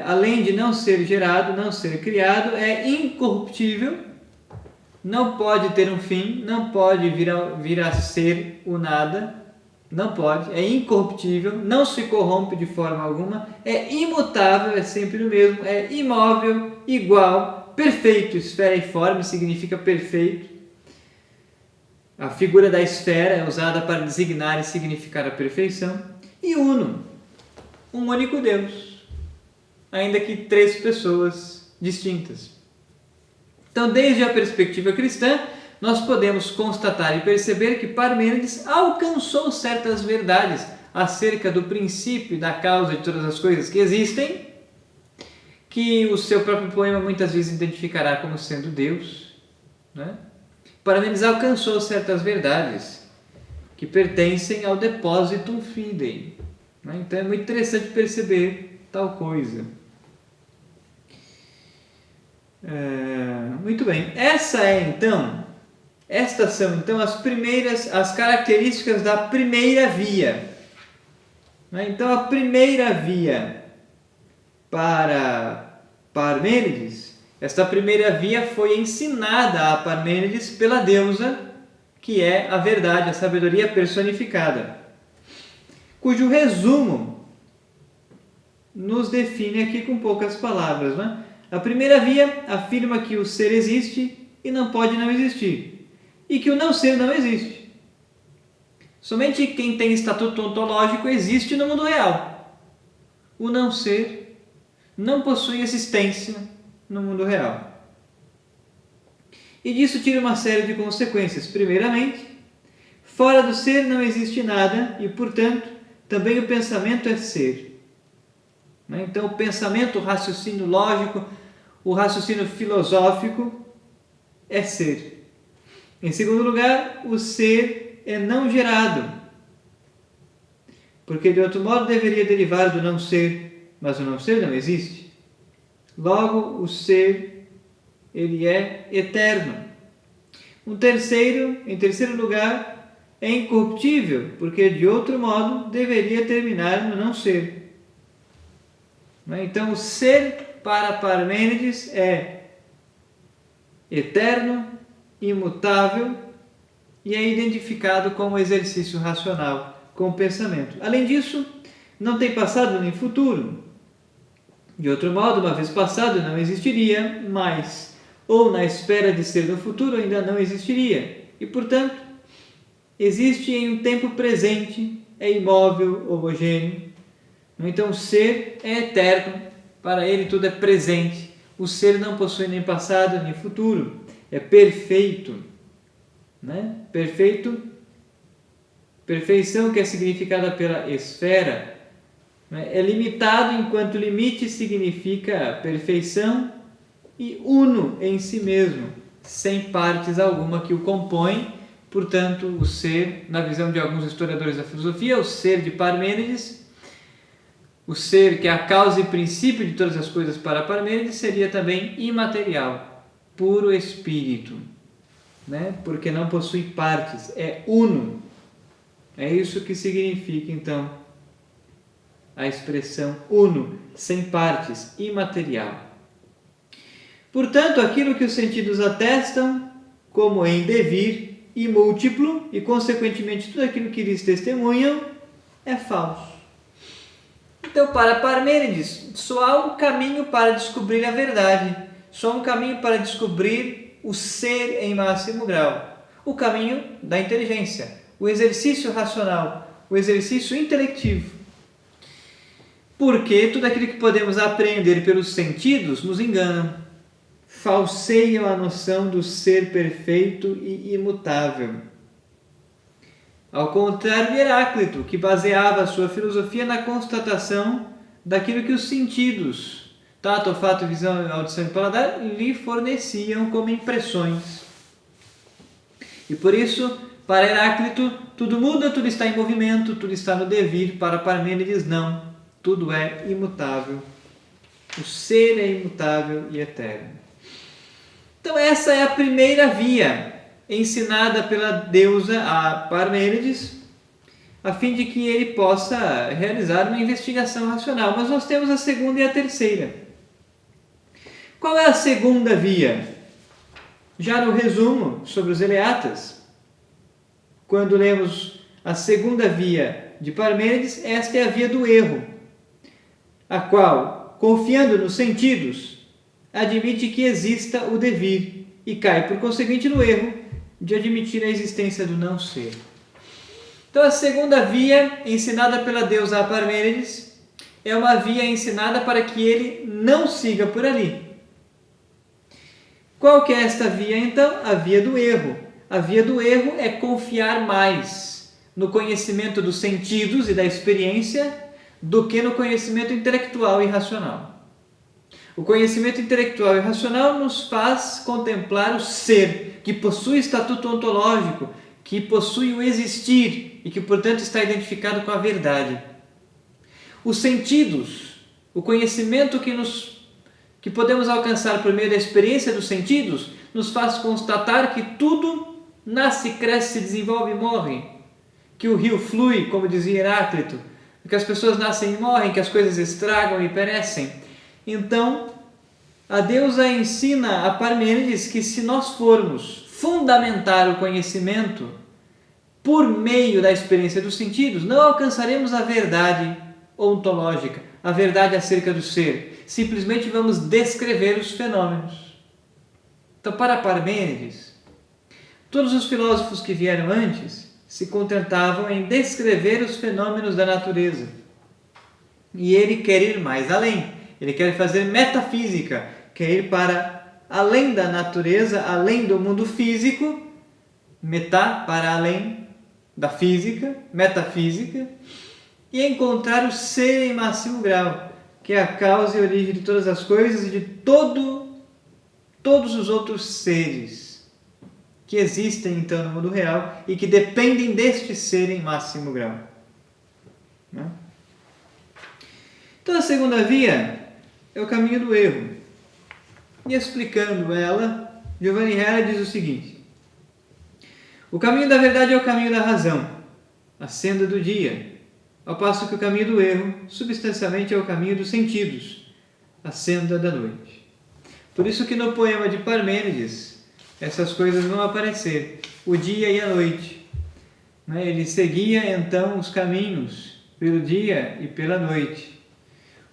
além de não ser gerado, não ser criado, é incorruptível, não pode ter um fim, não pode vir a ser o nada, não pode, é incorruptível, não se corrompe de forma alguma, é imutável, é sempre o mesmo, é imóvel, igual, perfeito, esfera-iforme significa perfeito. A figura da esfera é usada para designar e significar a perfeição. E uno, um único Deus, ainda que três pessoas distintas. Então, desde a perspectiva cristã, nós podemos constatar e perceber que Parmênides alcançou certas verdades acerca do princípio e da causa de todas as coisas que existem, que o seu próprio poema muitas vezes identificará como sendo Deus. Né? Parmênides alcançou certas verdades que pertencem ao depositum fidei. Né? Então é muito interessante perceber tal coisa. Muito bem. Estas são então as características da primeira via. Né? Então a primeira via para Parmênides, esta primeira via foi ensinada a Parmênides pela deusa, que é a verdade, a sabedoria personificada, cujo resumo nos define aqui com poucas palavras. Né? A primeira via afirma que o ser existe e não pode não existir, e que o não ser não existe. Somente quem tem estatuto ontológico existe no mundo real. O não ser não possui existência no mundo real. E disso tira uma série de consequências. Primeiramente, fora do ser não existe nada e, portanto, também o pensamento é ser. Então, o pensamento, o raciocínio lógico, o raciocínio filosófico é ser. Em segundo lugar, o ser é não gerado, porque de outro modo deveria derivar do não ser, mas o não ser não existe. Logo, o ser, ele é eterno. Em terceiro lugar, é incorruptível, porque de outro modo deveria terminar no não ser. Então, o ser para Parmênides é eterno, imutável e é identificado como exercício racional, com o pensamento. Além disso, não tem passado nem futuro. De outro modo, uma vez passado, não existiria mais, ou na espera de ser no futuro, ainda não existiria. E, portanto, existe em um tempo presente, é imóvel, homogêneo. Então, o ser é eterno, para ele tudo é presente. O ser não possui nem passado nem futuro, é perfeito. Né? Perfeição, que é significada pela esfera, é limitado enquanto limite significa perfeição, e uno em si mesmo, sem partes alguma que o compõem. Portanto, o ser, na visão de alguns historiadores da filosofia, o ser de Parmênides, o ser que é a causa e princípio de todas as coisas para Parmênides, seria também imaterial, puro espírito, né? Porque não possui partes, é uno. É isso que significa, então, a expressão uno, sem partes, imaterial. Portanto, aquilo que os sentidos atestam, como em devir e múltiplo, e consequentemente tudo aquilo que eles testemunham, é falso. Então, para Parmênides, só há um caminho para descobrir a verdade, só um caminho para descobrir o ser em máximo grau, o caminho da inteligência, o exercício racional, o exercício intelectivo. Porque tudo aquilo que podemos aprender pelos sentidos nos engana, falseiam a noção do ser perfeito e imutável. Ao contrário de Heráclito, que baseava a sua filosofia na constatação daquilo que os sentidos, tato, olfato, visão, audição e paladar, lhe forneciam como impressões. E por isso, para Heráclito, tudo muda, tudo está em movimento, tudo está no devir. Para Parmênides, não. Tudo é imutável. O ser é imutável e eterno. Então essa é a primeira via ensinada pela deusa a Parmênides, a fim de que ele possa realizar uma investigação racional. Mas nós temos a segunda e a terceira. Qual é a segunda via? Já no resumo sobre os Eleatas, quando lemos a segunda via de Parmênides, esta é a via do erro, a qual, confiando nos sentidos, admite que exista o devir e cai, por conseguinte, no erro de admitir a existência do não ser. Então, a segunda via ensinada pela deusa a Parmênides é uma via ensinada para que ele não siga por ali. Qual que é esta via, então? A via do erro. A via do erro é confiar mais no conhecimento dos sentidos e da experiência do que no conhecimento intelectual e racional. O conhecimento intelectual e racional nos faz contemplar o ser, que possui estatuto ontológico, que possui o existir e que, portanto, está identificado com a verdade. Os sentidos, o conhecimento que podemos alcançar por meio da experiência dos sentidos, nos faz constatar que tudo nasce, cresce, se desenvolve e morre. Que o rio flui, como dizia Heráclito, que as pessoas nascem e morrem, que as coisas estragam e perecem. Então, a deusa ensina a Parmênides que se nós formos fundamentar o conhecimento por meio da experiência dos sentidos, não alcançaremos a verdade ontológica, a verdade acerca do ser. Simplesmente vamos descrever os fenômenos. Então, para Parmênides, todos os filósofos que vieram antes se contentavam em descrever os fenômenos da natureza. E ele quer ir mais além. Ele quer fazer metafísica, quer ir para além da natureza, além do mundo físico, metá para além da física, metafísica, e encontrar o ser em máximo grau, que é a causa e origem de todas as coisas e de todos os outros seres que existem então no mundo real e que dependem deste ser em máximo grau. Né? Então a segunda via é o caminho do erro. E explicando ela, Giovanni Herrera diz o seguinte: o caminho da verdade é o caminho da razão, a senda do dia, ao passo que o caminho do erro, substancialmente, é o caminho dos sentidos, a senda da noite. Por isso que no poema de Parmênides, essas coisas vão aparecer, o dia e a noite. Ele seguia então os caminhos pelo dia e pela noite.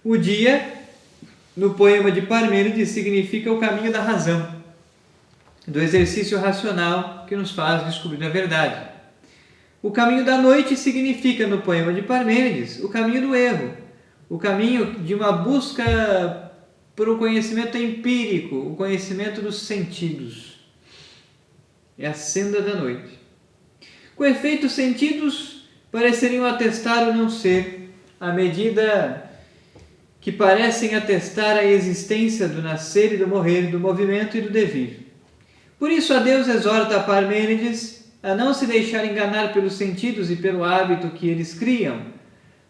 O dia, no poema de Parmênides, significa o caminho da razão, do exercício racional que nos faz descobrir a verdade. O caminho da noite significa, no poema de Parmênides, o caminho do erro, o caminho de uma busca por um conhecimento empírico, o conhecimento dos sentidos. É a senda da noite. Com efeito, os sentidos pareceriam atestar o não ser, à medida que parecem atestar a existência do nascer e do morrer, do movimento e do devir. Por isso, a Deus exorta a Parmênides a não se deixar enganar pelos sentidos e pelo hábito que eles criam,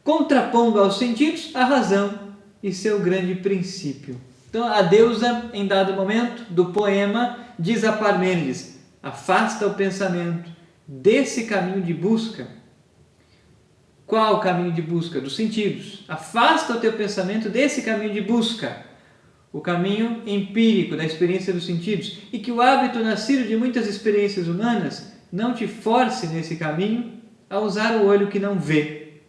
contrapondo aos sentidos a razão e seu grande princípio. Então, a deusa, em dado momento do poema, diz a Parmênides: afasta o pensamento desse caminho de busca. Qual o caminho de busca? Dos sentidos. Afasta o teu pensamento desse caminho de busca, o caminho empírico da experiência dos sentidos, e que o hábito nascido de muitas experiências humanas não te force nesse caminho a usar o olho que não vê.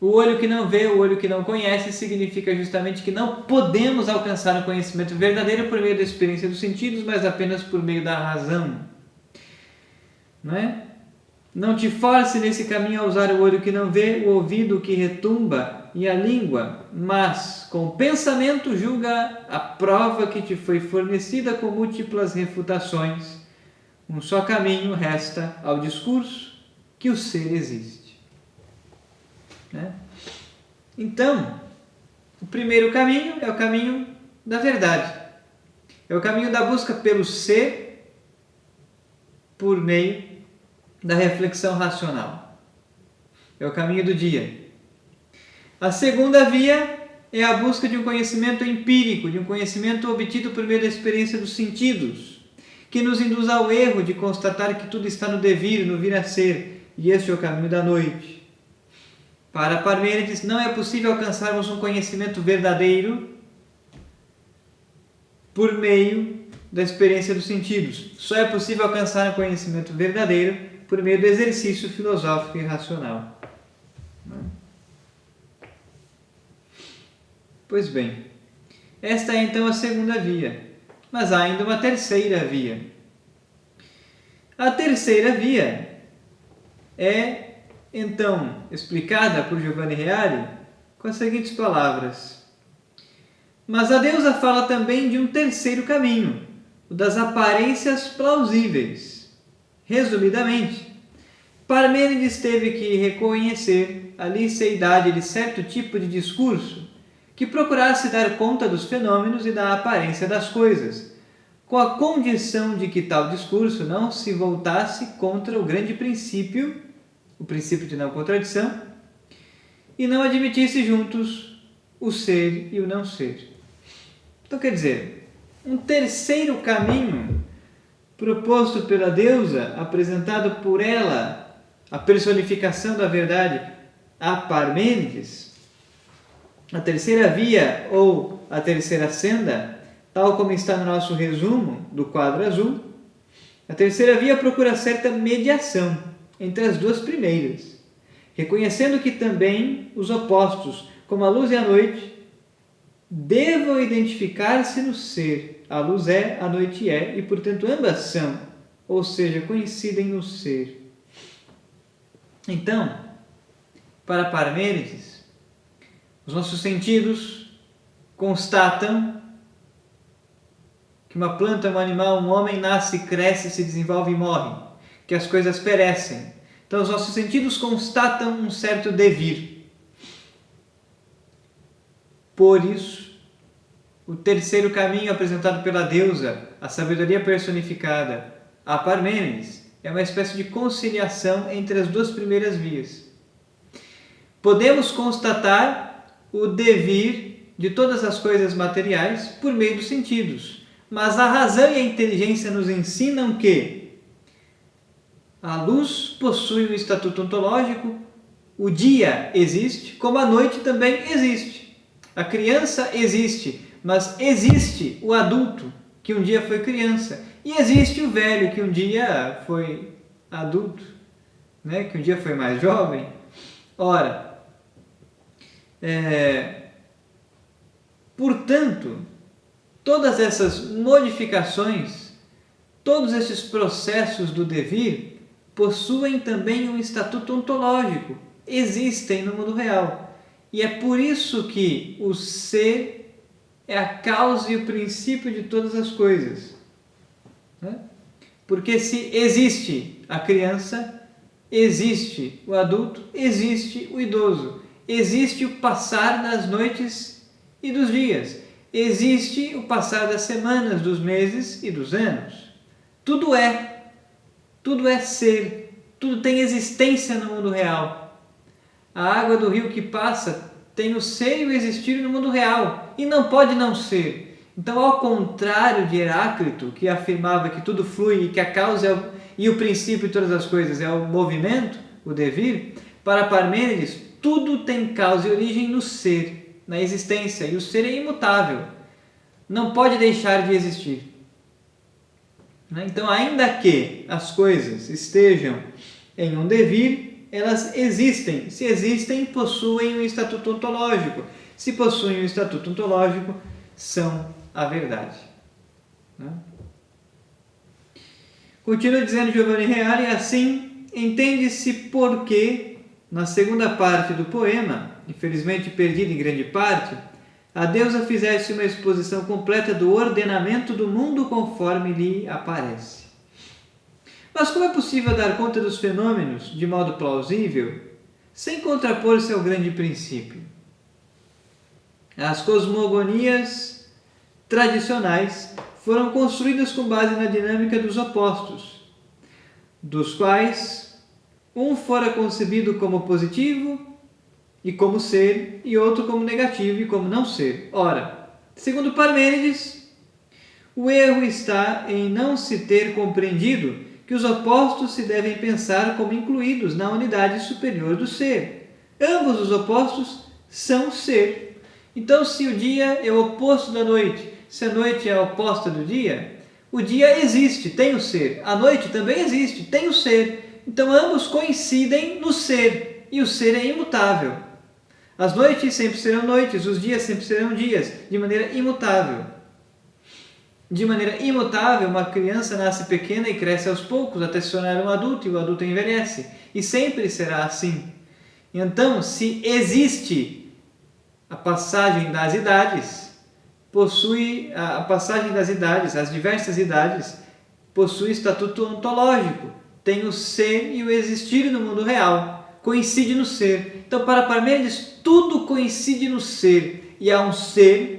O olho que não vê, o olho que não conhece, significa justamente que não podemos alcançar o conhecimento verdadeiro por meio da experiência dos sentidos, mas apenas por meio da razão. Não é? Não te force nesse caminho a usar o olho que não vê, o ouvido que retumba e a língua, mas com o pensamento julga a prova que te foi fornecida com múltiplas refutações. Um só caminho resta ao discurso, que o ser existe. Né? Então, o primeiro caminho é o caminho da verdade. É o caminho da busca pelo ser por meio da reflexão racional. É o caminho do dia. A segunda via é a busca de um conhecimento empírico, de um conhecimento obtido por meio da experiência dos sentidos, que nos induz ao erro de constatar que tudo está no devir, no vir a ser, e este é o caminho da noite. Para Parmênides, não é possível alcançarmos um conhecimento verdadeiro por meio da experiência dos sentidos. Só é possível alcançar um conhecimento verdadeiro por meio do exercício filosófico e racional. Pois bem, esta é então a segunda via, mas há ainda uma terceira via. A terceira via é então explicada por Giovanni Reale com as seguintes palavras: mas a deusa fala também de um terceiro caminho, o das aparências plausíveis. Resumidamente, Parmênides teve que reconhecer a liceidade de certo tipo de discurso que procurasse dar conta dos fenômenos e da aparência das coisas, com a condição de que tal discurso não se voltasse contra o grande princípio, o princípio de não contradição, e não admitisse juntos o ser e o não ser. Então, quer dizer, um terceiro caminho proposto pela deusa, apresentado por ela, a personificação da verdade, a Parmênides, a terceira via ou a terceira senda, tal como está no nosso resumo do quadro azul, a terceira via procura certa mediação entre as duas primeiras, reconhecendo que também os opostos, como a luz e a noite, devam identificar-se no ser. A luz é, a noite é, e portanto ambas são, ou seja, coincidem no ser. Então, para Parmênides, os nossos sentidos constatam que uma planta, um animal, um homem nasce, cresce, se desenvolve e morre, que as coisas perecem. Então, os nossos sentidos constatam um certo devir. Por isso, o terceiro caminho apresentado pela deusa, a sabedoria personificada, a Parmênides, é uma espécie de conciliação entre as duas primeiras vias. Podemos constatar o devir de todas as coisas materiais por meio dos sentidos, mas a razão e a inteligência nos ensinam que a luz possui um estatuto ontológico, o dia existe, como a noite também existe. A criança existe, mas existe o adulto, que um dia foi criança, e existe o velho, que um dia foi adulto, né? Que um dia foi mais jovem. Ora, portanto, todas essas modificações, todos esses processos do devir, possuem também um estatuto ontológico, existem no mundo real. E é por isso que o ser é a causa e o princípio de todas as coisas. Né? Porque se existe a criança, existe o adulto, existe o idoso, existe o passar das noites e dos dias, existe o passar das semanas, dos meses e dos anos. Tudo é ser, tudo tem existência no mundo real. A água do rio que passa tem o ser e o existir no mundo real, e não pode não ser. Então, ao contrário de Heráclito, que afirmava que tudo flui e que a causa e o princípio de todas as coisas é o movimento, o devir, para Parmênides, tudo tem causa e origem no ser, na existência, e o ser é imutável, não pode deixar de existir. Então, ainda que as coisas estejam em um devir, elas existem. Se existem, possuem um estatuto ontológico. Se possuem um estatuto ontológico, são a verdade. Né? Continua dizendo Giovanni Reale, assim, entende-se por que, na segunda parte do poema, infelizmente perdida em grande parte, a deusa fizesse uma exposição completa do ordenamento do mundo conforme lhe aparece. Mas como é possível dar conta dos fenômenos de modo plausível, sem contrapor-se ao grande princípio? As cosmogonias tradicionais foram construídas com base na dinâmica dos opostos, dos quais um fora concebido como positivo e como ser, e outro como negativo e como não ser. Ora, segundo Parmênides, o erro está em não se ter compreendido que os opostos se devem pensar como incluídos na unidade superior do ser. Ambos os opostos são ser. Então, se o dia é o oposto da noite, se a noite é a oposta do dia, o dia existe, tem o ser. A noite também existe, tem o ser. Então, ambos coincidem no ser, e o ser é imutável. As noites sempre serão noites, os dias sempre serão dias, de maneira imutável. De maneira imutável, uma criança nasce pequena e cresce aos poucos até se tornar um adulto, e o adulto envelhece. E sempre será assim. Então, se existe a passagem das idades, possui a passagem das idades, as diversas idades, possui estatuto ontológico, tem o ser e o existir no mundo real, coincide no ser. Então, para Parmênides, tudo coincide no ser, e há um ser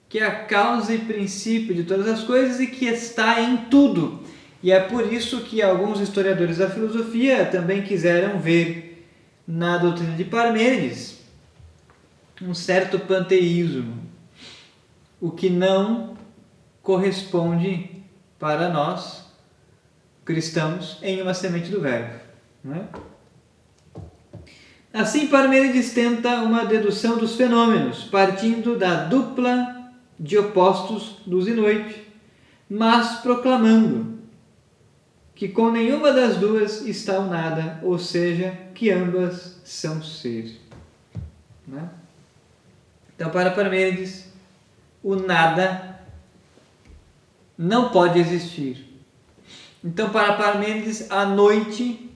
que é a causa e princípio de todas as coisas e que está em tudo. E é por isso que alguns historiadores da filosofia também quiseram ver na doutrina de Parmênides um certo panteísmo, o que não corresponde para nós, cristãos, em uma semente do verbo. Não é? Assim, Parmênides tenta uma dedução dos fenômenos, partindo da dupla de opostos, luz e noite, mas proclamando que com nenhuma das duas está o nada, ou seja, que ambas são ser. Né? Então, para Parmênides, o nada não pode existir. Então, para Parmênides, a noite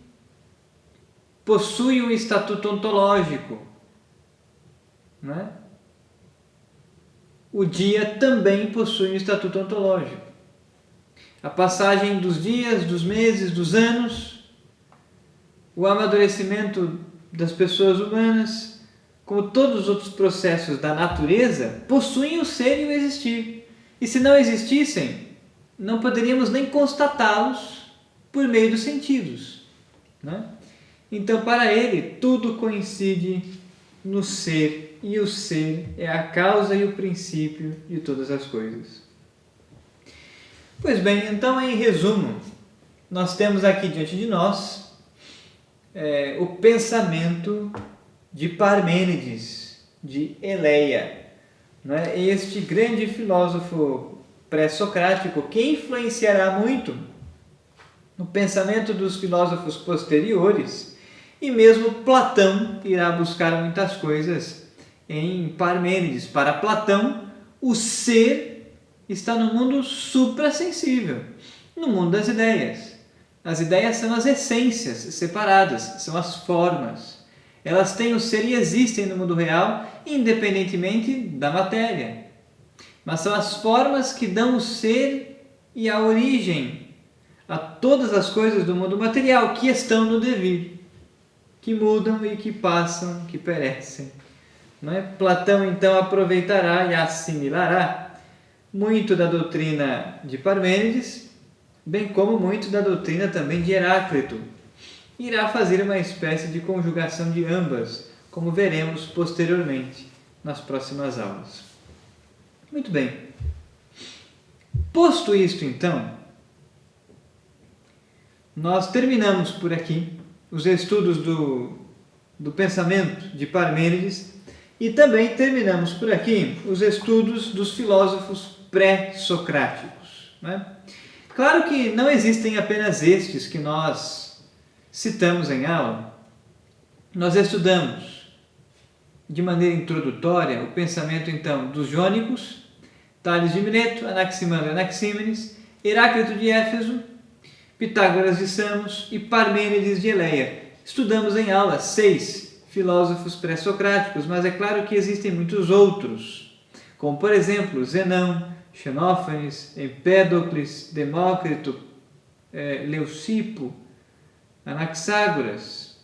possui um estatuto ontológico. Não é? O dia também possui um estatuto ontológico. A passagem dos dias, dos meses, dos anos, o amadurecimento das pessoas humanas, como todos os outros processos da natureza, possuem o ser e o existir. E se não existissem, não poderíamos nem constatá-los por meio dos sentidos. Né? Então, para ele, tudo coincide no ser, e o ser é a causa e o princípio de todas as coisas. Pois bem, então, em resumo, nós temos aqui diante de nós o pensamento de Parmênides, de Eleia, não é? Este grande filósofo pré-socrático que influenciará muito no pensamento dos filósofos posteriores, e mesmo Platão irá buscar muitas coisas em Parmênides. Para Platão, o ser está no mundo suprassensível, no mundo das ideias. As ideias são as essências separadas, são as formas. Elas têm o ser e existem no mundo real, independentemente da matéria. Mas são as formas que dão o ser e a origem a todas as coisas do mundo material que estão no devir, que mudam e que passam, que perecem. Não é? Platão, então, aproveitará e assimilará muito da doutrina de Parmênides, bem como muito da doutrina também de Heráclito. Irá fazer uma espécie de conjugação de ambas, como veremos posteriormente nas próximas aulas. Muito bem. Posto isto, então, nós terminamos por aqui os estudos do pensamento de Parmênides e também terminamos por aqui os estudos dos filósofos pré-socráticos. Né? Claro que não existem apenas estes que nós citamos em aula, nós estudamos de maneira introdutória o pensamento então dos jônicos, Tales de Mileto, Anaximandro e Anaxímenes, Heráclito de Éfeso, Pitágoras de Samos e Parmênides de Eleia. Estudamos em aula 6 filósofos pré-socráticos, mas é claro que existem muitos outros, como por exemplo Zenão, Xenófanes, Empédocles, Demócrito, Leucipo, Anaxágoras,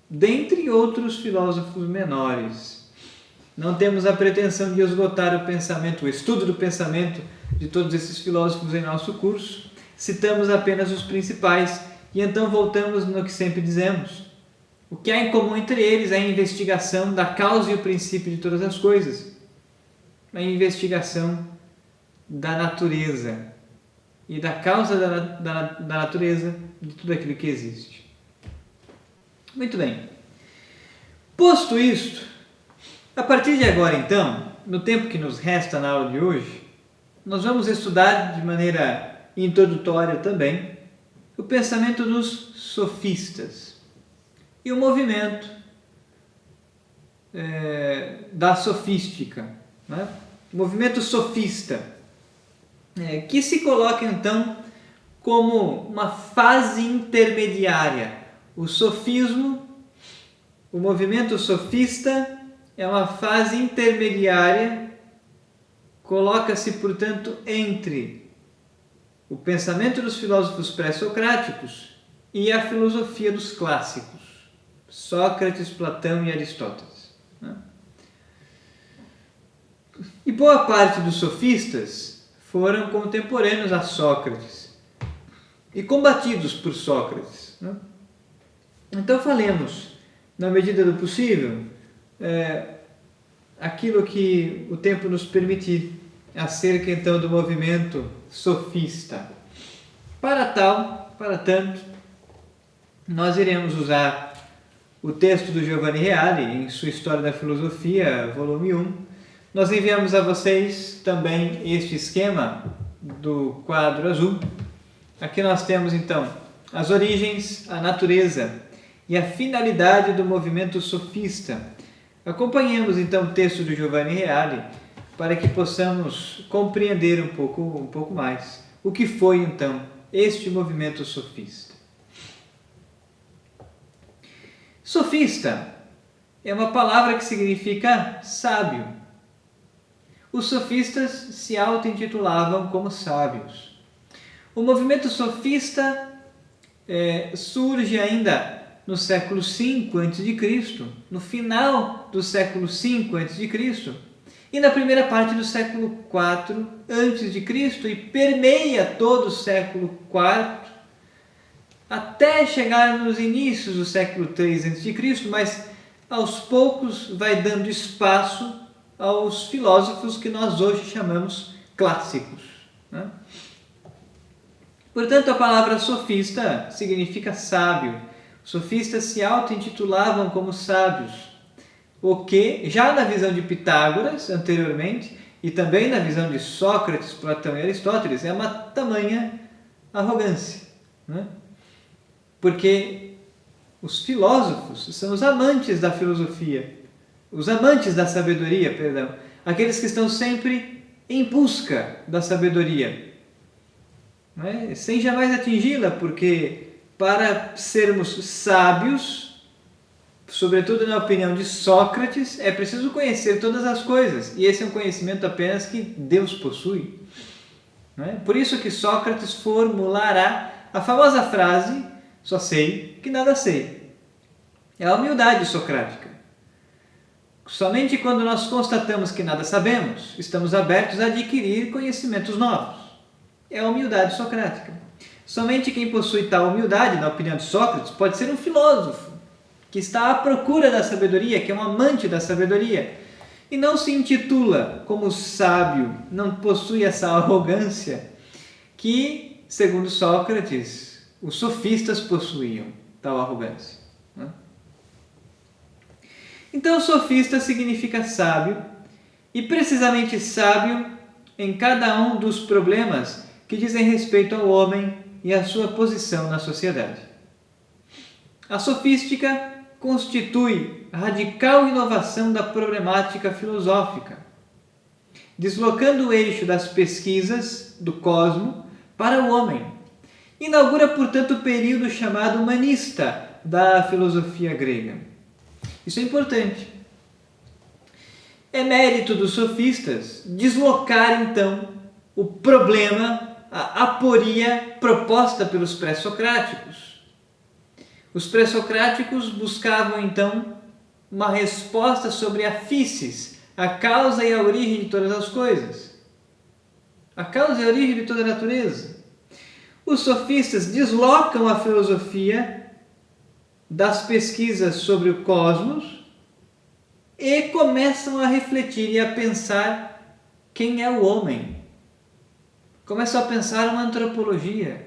dentre outros filósofos menores. Não temos a pretensão de esgotar o pensamento, o estudo do pensamento de todos esses filósofos em nosso curso. Citamos apenas os principais e então voltamos no que sempre dizemos. O que há em comum entre eles é a investigação da causa e o princípio de todas as coisas. A investigação da natureza e da causa da natureza de tudo aquilo que existe. Muito bem. Posto isto, a partir de agora então, no tempo que nos resta na aula de hoje, nós vamos estudar de maneira introdutória também o pensamento dos sofistas e o movimento da sofística, né? O movimento sofista, que se coloca então como uma fase intermediária. O sofismo, o movimento sofista é uma fase intermediária, coloca-se, portanto, entre o pensamento dos filósofos pré-socráticos e a filosofia dos clássicos, Sócrates, Platão e Aristóteles, né? E boa parte dos sofistas foram contemporâneos a Sócrates e combatidos por Sócrates, né? Então falemos, na medida do possível, aquilo que o tempo nos permitir, acerca então do movimento sofista. Para tanto, nós iremos usar o texto do Giovanni Reale em sua História da Filosofia, volume 1. Nós enviamos a vocês também este esquema do quadro azul. Aqui nós temos então as origens, a natureza e a finalidade do movimento sofista. Acompanhemos então o texto do Giovanni Reale para que possamos compreender um pouco mais o que foi então este movimento sofista. Sofista é uma palavra que significa sábio. Os sofistas se auto-intitulavam como sábios. O movimento sofista surge ainda no século V a.C., no final do século V a.C., e na primeira parte do século IV a.C., e permeia todo o século IV, até chegar nos inícios do século III a.C., mas aos poucos vai dando espaço aos filósofos que nós hoje chamamos clássicos, né? Portanto, a palavra sofista significa sábio. Os sofistas se auto-intitulavam como sábios, o que, já na visão de Pitágoras, anteriormente, e também na visão de Sócrates, Platão e Aristóteles, é uma tamanha arrogância, né? Porque os filósofos são os amantes da filosofia, os amantes da sabedoria, aqueles que estão sempre em busca da sabedoria, né? Sem jamais atingi-la, porque para sermos sábios, sobretudo na opinião de Sócrates, é preciso conhecer todas as coisas, e esse é um conhecimento apenas que Deus possui, né? Por isso que Sócrates formulará a famosa frase: só sei que nada sei. É a humildade socrática. Somente quando nós constatamos que nada sabemos, estamos abertos a adquirir conhecimentos novos. É a humildade socrática. Somente quem possui tal humildade, na opinião de Sócrates, pode ser um filósofo, que está à procura da sabedoria, que é um amante da sabedoria, e não se intitula como sábio, não possui essa arrogância que, segundo Sócrates, os sofistas possuíam, tal arrogância, né? Então, sofista significa sábio, e precisamente sábio em cada um dos problemas que dizem respeito ao homem e à sua posição na sociedade. A sofística constitui a radical inovação da problemática filosófica, deslocando o eixo das pesquisas do cosmo para o homem. Inaugura, portanto, o período chamado humanista da filosofia grega. Isso é importante. É mérito dos sofistas deslocar, então, o problema, a aporia proposta pelos pré-socráticos. Os pré-socráticos buscavam, então, uma resposta sobre a physis, a causa e a origem de todas as coisas. A causa e a origem de toda a natureza. Os sofistas deslocam a filosofia das pesquisas sobre o cosmos e começam a refletir e a pensar quem é o homem. Começam a pensar uma antropologia,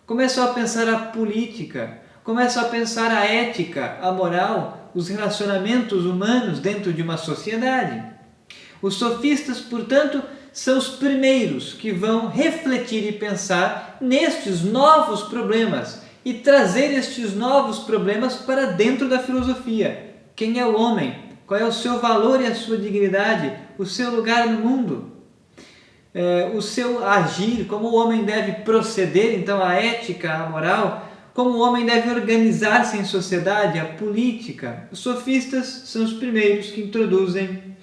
começam a pensar a política, começam a pensar a ética, a moral, os relacionamentos humanos dentro de uma sociedade. Os sofistas, portanto, são os primeiros que vão refletir e pensar nestes novos problemas e trazer estes novos problemas para dentro da filosofia. Quem é o homem? Qual é o seu valor e a sua dignidade? O seu lugar no mundo? O seu agir? Como o homem deve proceder? Então, a ética, a moral? Como o homem deve organizar-se em sociedade? A política? Os sofistas são os primeiros que introduzem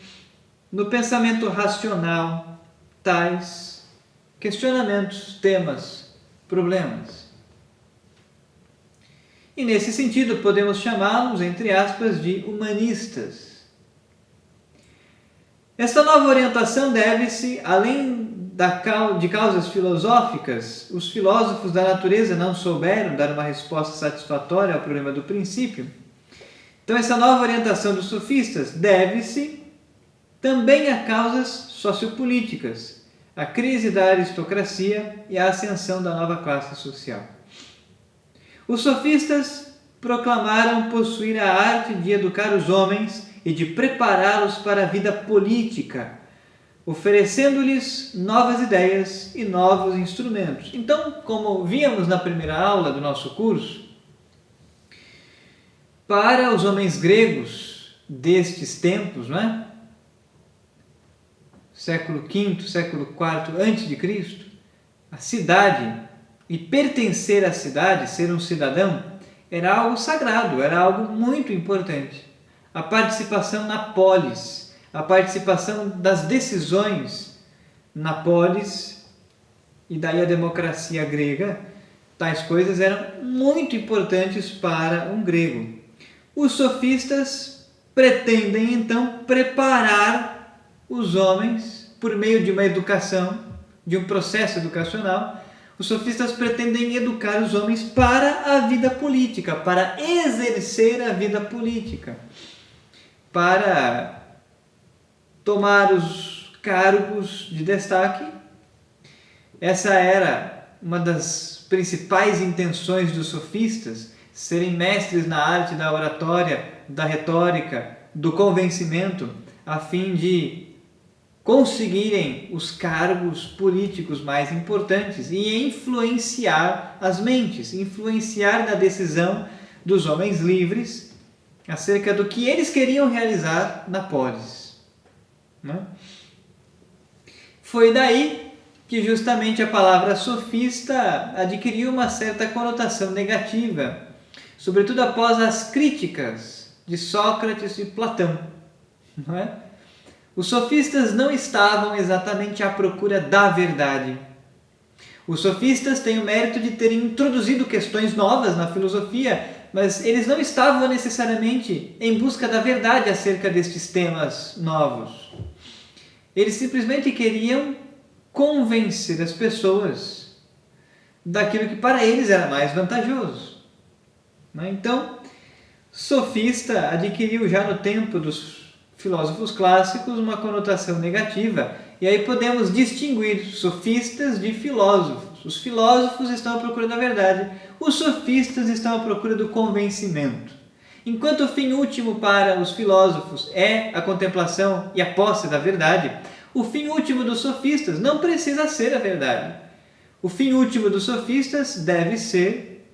no pensamento racional tais questionamentos, temas, problemas. E nesse sentido podemos chamá-los, entre aspas, de humanistas. Esta nova orientação deve-se, além de causas filosóficas, os filósofos da natureza não souberam dar uma resposta satisfatória ao problema do princípio. Então essa nova orientação dos sofistas deve-se também a causas sociopolíticas, a crise da aristocracia e a ascensão da nova classe social. Os sofistas proclamaram possuir a arte de educar os homens e de prepará-los para a vida política, oferecendo-lhes novas ideias e novos instrumentos. Então, como víamos na primeira aula do nosso curso, para os homens gregos destes tempos, não é? Século V, século IV a.C., a cidade e pertencer à cidade, ser um cidadão, era algo sagrado, era algo muito importante. A participação na polis, a participação das decisões na polis, e daí a democracia grega, tais coisas eram muito importantes para um grego. Os sofistas pretendem então preparar os homens por meio de uma educação, de um processo educacional. Os sofistas pretendem educar os homens para a vida política, para exercer a vida política, para tomar os cargos de destaque. Essa era uma das principais intenções dos sofistas, serem mestres na arte da oratória, da retórica, do convencimento, a fim de conseguirem os cargos políticos mais importantes e influenciar as mentes, influenciar na decisão dos homens livres acerca do que eles queriam realizar na polis. Né? Foi daí que justamente a palavra sofista adquiriu uma certa conotação negativa, sobretudo após as críticas de Sócrates e Platão. Não é? Os sofistas não estavam exatamente à procura da verdade. Os sofistas têm o mérito de terem introduzido questões novas na filosofia, mas eles não estavam necessariamente em busca da verdade acerca destes temas novos. Eles simplesmente queriam convencer as pessoas daquilo que para eles era mais vantajoso. Então, sofista adquiriu já no tempo dos filósofos clássicos uma conotação negativa, e aí podemos distinguir sofistas de filósofos. Os filósofos estão à procura da verdade, os sofistas estão à procura do convencimento. Enquanto o fim último para os filósofos é a contemplação e a posse da verdade, o fim último dos sofistas não precisa ser a verdade. O fim último dos sofistas deve ser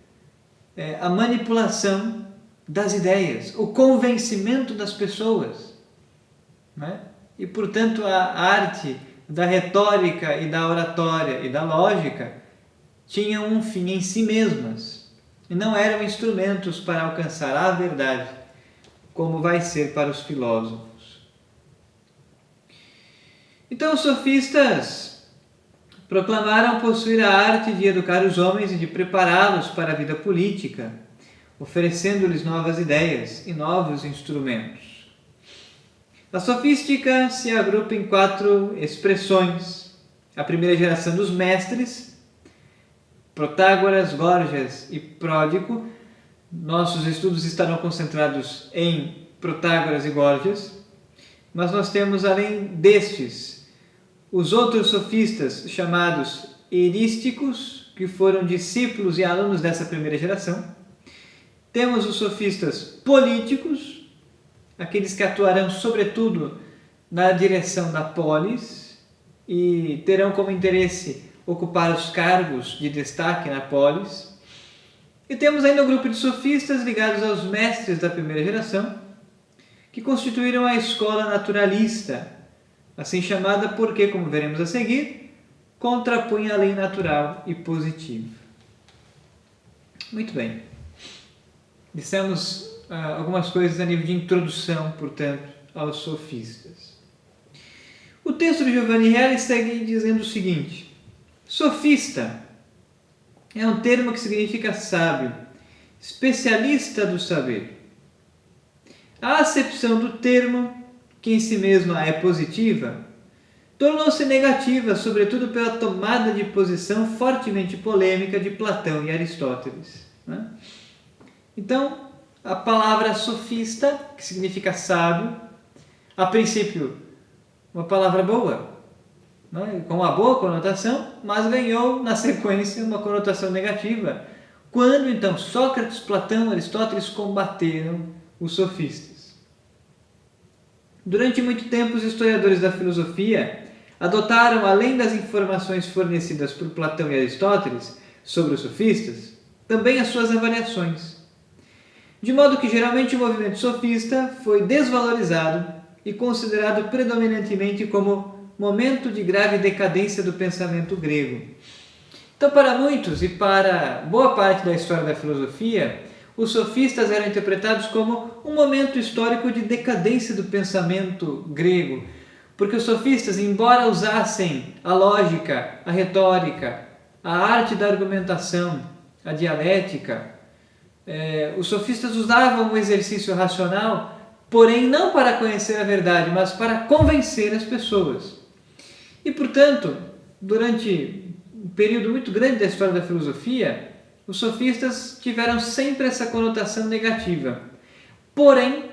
a manipulação das ideias, o convencimento das pessoas, né? E, portanto, a arte da retórica e da oratória e da lógica tinham um fim em si mesmas e não eram instrumentos para alcançar a verdade, como vai ser para os filósofos. Então, os sofistas proclamaram possuir a arte de educar os homens e de prepará-los para a vida política, oferecendo-lhes novas ideias e novos instrumentos. A sofística se agrupa em 4 expressões. A primeira geração dos mestres, Protágoras, Górgias e Pródico. Nossos estudos estarão concentrados em Protágoras e Górgias, mas nós temos, além destes, os outros sofistas chamados erísticos, que foram discípulos e alunos dessa primeira geração. Temos os sofistas políticos, aqueles que atuarão sobretudo na direção da polis e terão como interesse ocupar os cargos de destaque na polis. E temos ainda um grupo de sofistas ligados aos mestres da primeira geração, que constituíram a escola naturalista, assim chamada porque, como veremos a seguir, contrapunha a lei natural e positiva. Muito bem. Dissemos algumas coisas a nível de introdução, portanto, aos sofistas. O texto de Giovanni Reale segue dizendo o seguinte: sofista é um termo que significa sábio, especialista do saber. A acepção do termo, que em si mesma é positiva, tornou-se negativa, sobretudo pela tomada de posição fortemente polêmica de Platão e Aristóteles, né? Então, a palavra sofista, que significa sábio, a princípio uma palavra boa, né, com uma boa conotação, mas ganhou na sequência uma conotação negativa, quando então Sócrates, Platão e Aristóteles combateram os sofistas. Durante muito tempo, os historiadores da filosofia adotaram, além das informações fornecidas por Platão e Aristóteles sobre os sofistas, também as suas avaliações. De modo que geralmente o movimento sofista foi desvalorizado e considerado predominantemente como momento de grave decadência do pensamento grego. Então, para muitos e para boa parte da história da filosofia, os sofistas eram interpretados como um momento histórico de decadência do pensamento grego, porque os sofistas, embora usassem a lógica, a retórica, a arte da argumentação, a dialética, os sofistas usavam o exercício racional, porém não para conhecer a verdade, mas para convencer as pessoas. E, portanto, durante um período muito grande da história da filosofia, os sofistas tiveram sempre essa conotação negativa. Porém,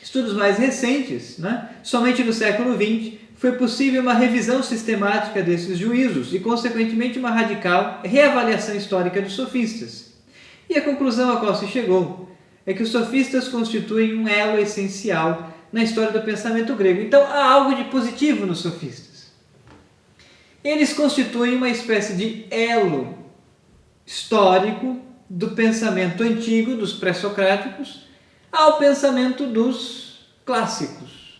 estudos mais recentes, né, somente no século XX, foi possível uma revisão sistemática desses juízos e, consequentemente, uma radical reavaliação histórica dos sofistas. E a conclusão a qual se chegou é que os sofistas constituem um elo essencial na história do pensamento grego. Então, há algo de positivo nos sofistas. Eles constituem uma espécie de elo histórico do pensamento antigo, dos pré-socráticos, ao pensamento dos clássicos.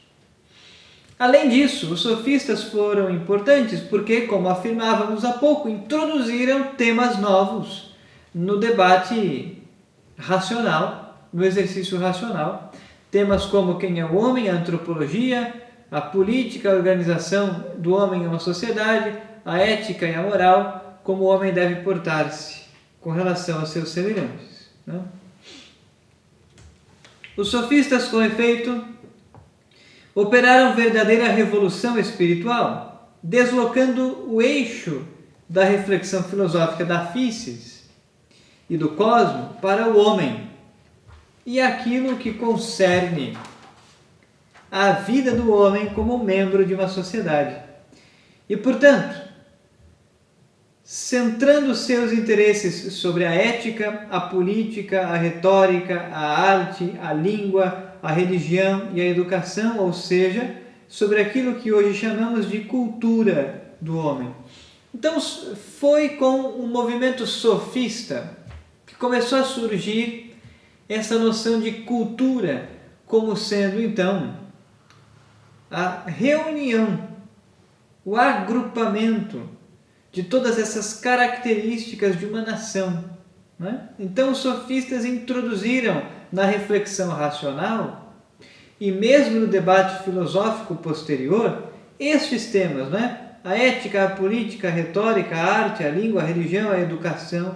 Além disso, os sofistas foram importantes porque, como afirmávamos há pouco, introduziram temas novos no debate racional, no exercício racional. Temas como quem é o homem, a antropologia, a política, a organização do homem em uma sociedade, a ética e a moral, como o homem deve portar-se com relação aos seus semelhantes, né? Os sofistas, com efeito, operaram verdadeira revolução espiritual, deslocando o eixo da reflexão filosófica da physis e do cosmo para o homem e aquilo que concerne a vida do homem como membro de uma sociedade. E, portanto, centrando seus interesses sobre a ética, a política, a retórica, a arte, a língua, a religião e a educação, ou seja, sobre aquilo que hoje chamamos de cultura do homem. Então, foi com o movimento sofista, que começou a surgir essa noção de cultura como sendo, então, a reunião, o agrupamento de todas essas características de uma nação. Né? Então, os sofistas introduziram na reflexão racional e mesmo no debate filosófico posterior estes temas, né? A ética, a política, a retórica, a arte, a língua, a religião, a educação,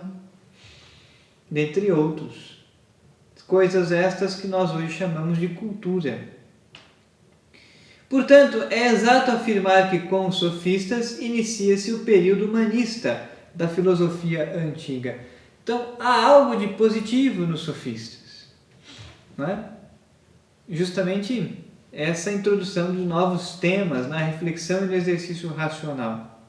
dentre outros. Coisas estas que nós hoje chamamos de cultura. Portanto, é exato afirmar que com os sofistas inicia-se o período humanista da filosofia antiga. Então, há algo de positivo nos sofistas. Não é? Justamente essa introdução de novos temas na reflexão e no exercício racional.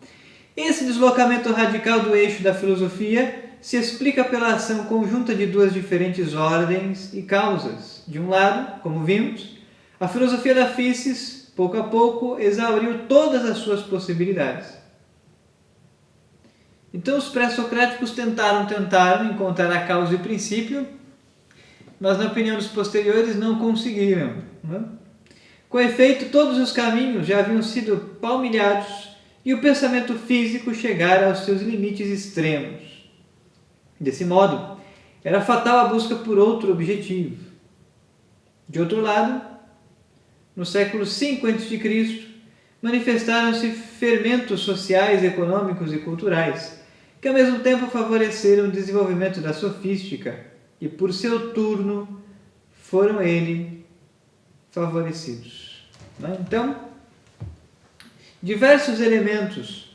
Esse deslocamento radical do eixo da filosofia se explica pela ação conjunta de duas diferentes ordens e causas. De um lado, como vimos, a filosofia da physis, pouco a pouco, exauriu todas as suas possibilidades. Então os pré-socráticos tentaram encontrar a causa e o princípio, mas na opinião dos posteriores não conseguiram. Né? Com efeito, todos os caminhos já haviam sido palmilhados e o pensamento físico chegara aos seus limites extremos. Desse modo, era fatal a busca por outro objetivo. De outro lado, no século V a.C., manifestaram-se fermentos sociais, econômicos e culturais, que ao mesmo tempo favoreceram o desenvolvimento da sofística e, por seu turno, foram ele favorecidos. Então, diversos elementos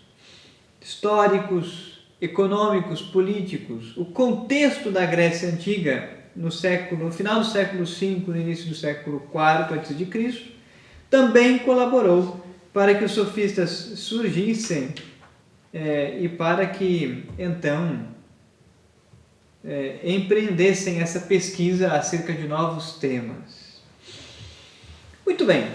históricos, econômicos, políticos, o contexto da Grécia Antiga no final do século V, no início do século IV a.C., também colaborou para que os sofistas surgissem e para que, então, empreendessem essa pesquisa acerca de novos temas. Muito bem.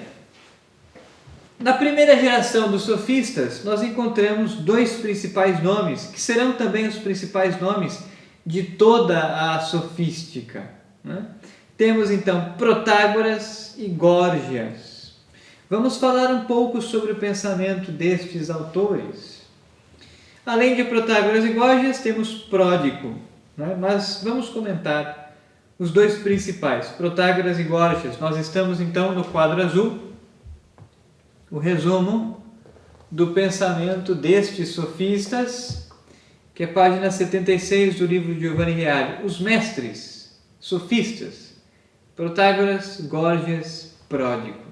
Na primeira geração dos sofistas, nós encontramos dois principais nomes, que serão também os principais nomes de toda a sofística. Né? Temos então Protágoras e Górgias. Vamos falar um pouco sobre o pensamento destes autores. Além de Protágoras e Górgias, temos Pródico, né? Mas vamos comentar os dois principais, Protágoras e Górgias. Nós estamos então no quadro azul, o resumo do pensamento destes sofistas, que é a página 76 do livro de Giovanni Reale. Os mestres sofistas, Protágoras, Górgias, Pródico.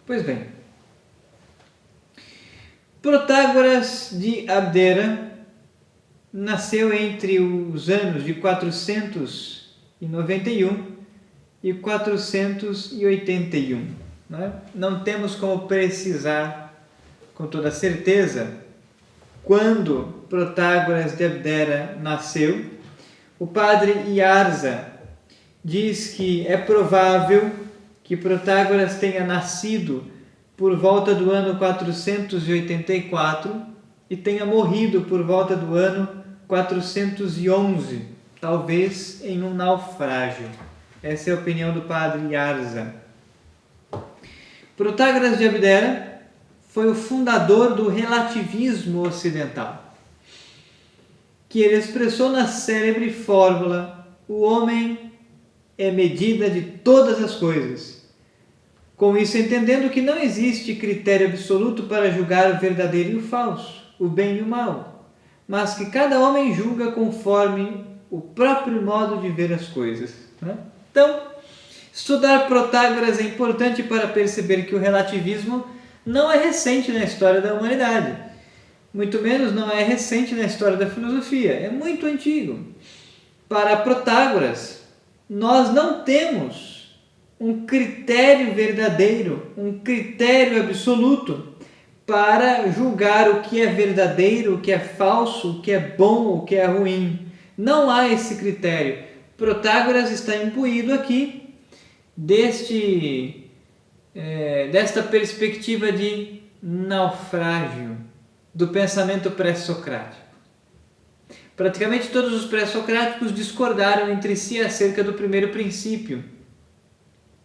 Pois bem, Protágoras de Abdera nasceu entre os anos de 491 e 481. Né? Não temos como precisar com toda certeza quando Protágoras de Abdera nasceu. O padre Iarza diz que é provável que Protágoras tenha nascido por volta do ano 484 e tenha morrido por volta do ano 411, talvez em um naufrágio. Essa é a opinião do padre Iarza. Protágoras de Abdera foi o fundador do relativismo ocidental, que ele expressou na célebre fórmula: o homem é medida de todas as coisas. Com isso, entendendo que não existe critério absoluto para julgar o verdadeiro e o falso, o bem e o mal, mas que cada homem julga conforme o próprio modo de ver as coisas. Né? Então, estudar Protágoras é importante para perceber que o relativismo não é recente na história da humanidade. Muito menos não é recente na história da filosofia. É muito antigo. Para Protágoras, nós não temos um critério verdadeiro, um critério absoluto para julgar o que é verdadeiro, o que é falso, o que é bom, o que é ruim. Não há esse critério. Protágoras está imbuído aqui desta perspectiva de naufrágio do pensamento pré-socrático. Praticamente todos os pré-socráticos discordaram entre si acerca do primeiro princípio.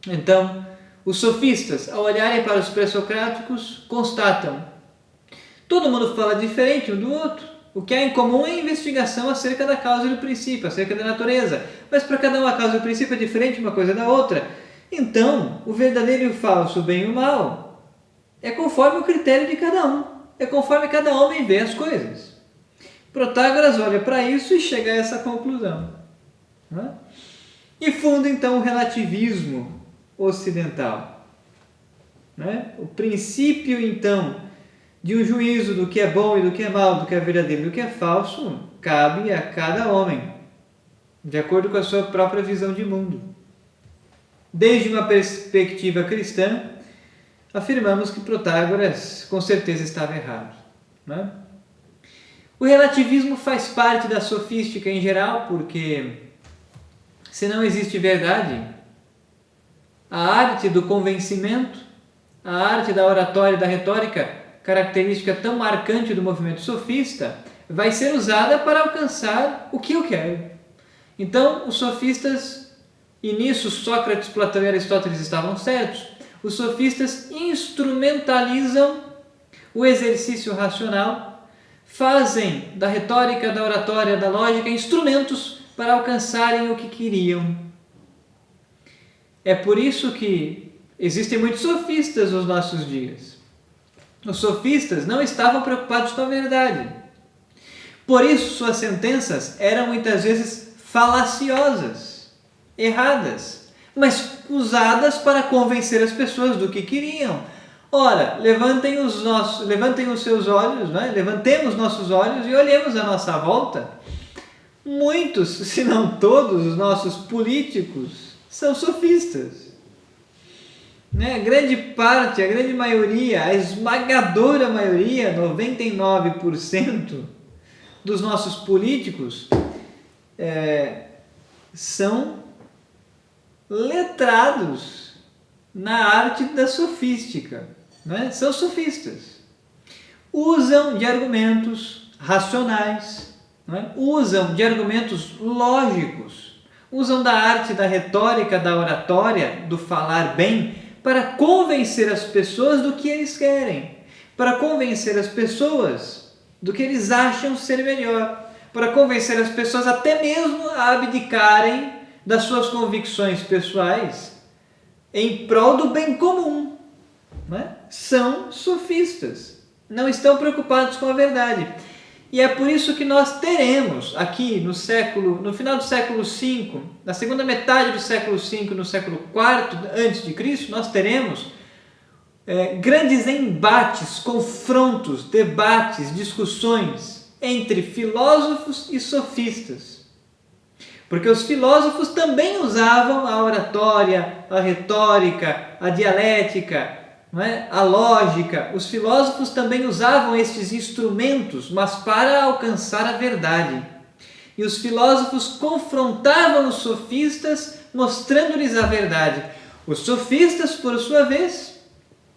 Então, os sofistas, ao olharem para os pré-socráticos, constatam: todo mundo fala diferente um do outro. O que há em comum é a investigação acerca da causa e do princípio, acerca da natureza. Mas para cada um a causa e o princípio é diferente uma coisa da outra. Então, o verdadeiro e o falso, o bem e o mal, é conforme o critério de cada um. É conforme cada homem vê as coisas. Protágoras olha para isso e chega a essa conclusão. Não é? E funda então o relativismo ocidental. Não é? O princípio então de um juízo do que é bom e do que é mal, do que é verdadeiro e do que é falso, cabe a cada homem, de acordo com a sua própria visão de mundo. Desde uma perspectiva cristã, afirmamos que Protágoras com certeza estava errado. Não é? O relativismo faz parte da sofística em geral, porque se não existe verdade, a arte do convencimento, a arte da oratória e da retórica, característica tão marcante do movimento sofista, vai ser usada para alcançar o que eu quero. Então, os sofistas, e nisso Sócrates, Platão e Aristóteles estavam certos, os sofistas instrumentalizam o exercício racional, fazem da retórica, da oratória, da lógica instrumentos para alcançarem o que queriam. É por isso que existem muitos sofistas nos nossos dias. Os sofistas não estavam preocupados com a verdade. Por isso, suas sentenças eram muitas vezes falaciosas, erradas, mas usadas para convencer as pessoas do que queriam. Ora, levantem os seus olhos, né? Levantemos nossos olhos e olhemos à nossa volta. Muitos, se não todos, os nossos políticos são sofistas. A grande parte, a grande maioria, a esmagadora maioria, 99% dos nossos políticos são letrados na arte da sofística, né? São sofistas. Usam de argumentos racionais, né? Usam de argumentos lógicos, usam da arte da retórica, da oratória, do falar bem, para convencer as pessoas do que eles querem, para convencer as pessoas do que eles acham ser melhor, para convencer as pessoas até mesmo a abdicarem das suas convicções pessoais em prol do bem comum. Né? São sofistas, não estão preocupados com a verdade. E é por isso que nós teremos aqui no final do século V, na segunda metade do século V, no século IV a.C., nós teremos grandes embates, confrontos, debates, discussões entre filósofos e sofistas. Porque os filósofos também usavam a oratória, a retórica, a dialética, não é? A lógica. Os filósofos também usavam estes instrumentos, mas para alcançar a verdade. E os filósofos confrontavam os sofistas, mostrando-lhes a verdade. Os sofistas, por sua vez,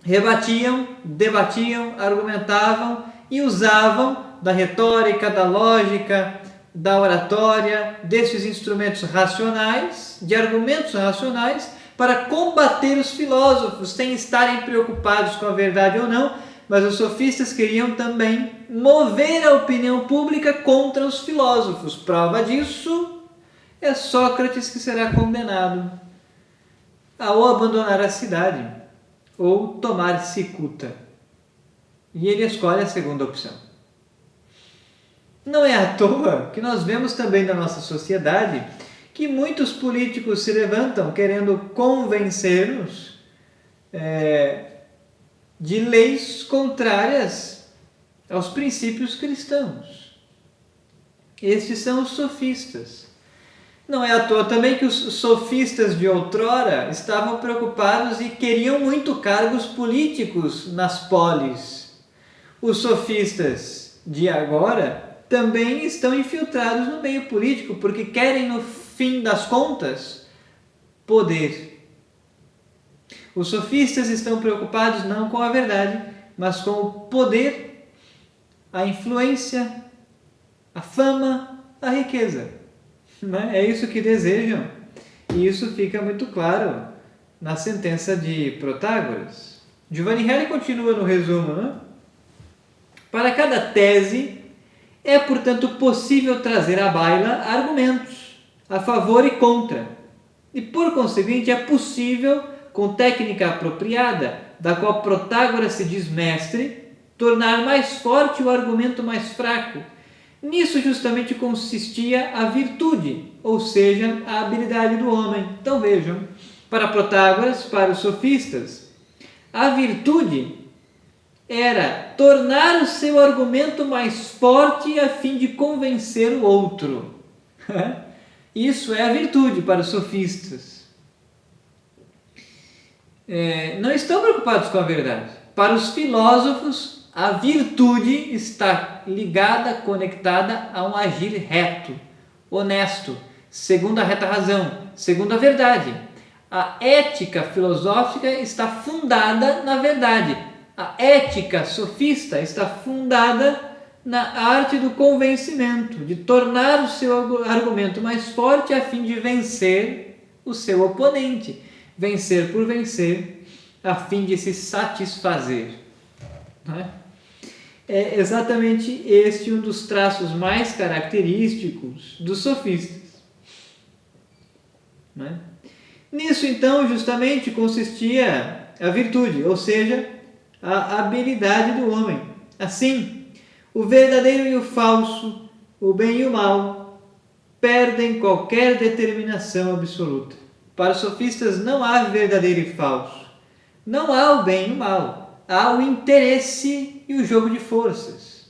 rebatiam, debatiam, argumentavam e usavam da retórica, da lógica, da oratória, desses instrumentos racionais, de argumentos racionais, para combater os filósofos, sem estarem preocupados com a verdade ou não, mas os sofistas queriam também mover a opinião pública contra os filósofos. Prova disso é Sócrates, que será condenado a ou abandonar a cidade ou tomar cicuta. E ele escolhe a segunda opção. Não é à toa que nós vemos também na nossa sociedade que muitos políticos se levantam querendo convencer-nos de leis contrárias aos princípios cristãos. Estes são os sofistas. Não é à toa também que os sofistas de outrora estavam preocupados e queriam muito cargos políticos nas polis. Os sofistas de agora também estão infiltrados no meio político, porque querem, no fim das contas, poder. Os sofistas estão preocupados não com a verdade, mas com o poder, a influência, a fama, a riqueza. Né? É isso que desejam. E isso fica muito claro na sentença de Protágoras. Giovanni Reale continua no resumo. Né? Para cada tese, é, portanto, possível trazer à baila argumentos a favor e contra. E, por conseguinte, é possível, com técnica apropriada, da qual Protágoras se diz mestre, tornar mais forte o argumento mais fraco. Nisso justamente consistia a virtude, ou seja, a habilidade do homem. Então vejam, para Protágoras, para os sofistas, a virtude era tornar o seu argumento mais forte a fim de convencer o outro. Isso é a virtude para os sofistas. Não estão preocupados com a verdade. Para os filósofos, a virtude está ligada, conectada a um agir reto, honesto, segundo a reta razão, segundo a verdade. A ética filosófica está fundada na verdade. A ética sofista está fundada na arte do convencimento, de tornar o seu argumento mais forte a fim de vencer o seu oponente. Vencer por vencer, a fim de se satisfazer. É exatamente este um dos traços mais característicos dos sofistas. Nisso, então, justamente consistia a virtude, ou seja, a habilidade do homem. Assim, o verdadeiro e o falso, o bem e o mal, perdem qualquer determinação absoluta. Para os sofistas não há verdadeiro e falso. Não há o bem e o mal. Há o interesse e o jogo de forças.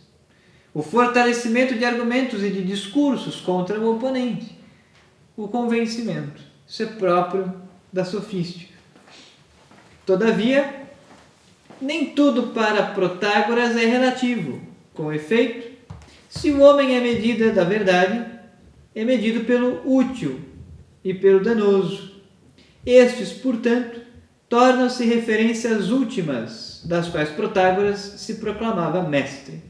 O fortalecimento de argumentos e de discursos contra o oponente. O convencimento. Isso é próprio da sofística. Todavia, nem tudo para Protágoras é relativo. Com efeito, se o homem é medida da verdade, é medido pelo útil e pelo danoso. Estes, portanto, tornam-se referências últimas, das quais Protágoras se proclamava mestre.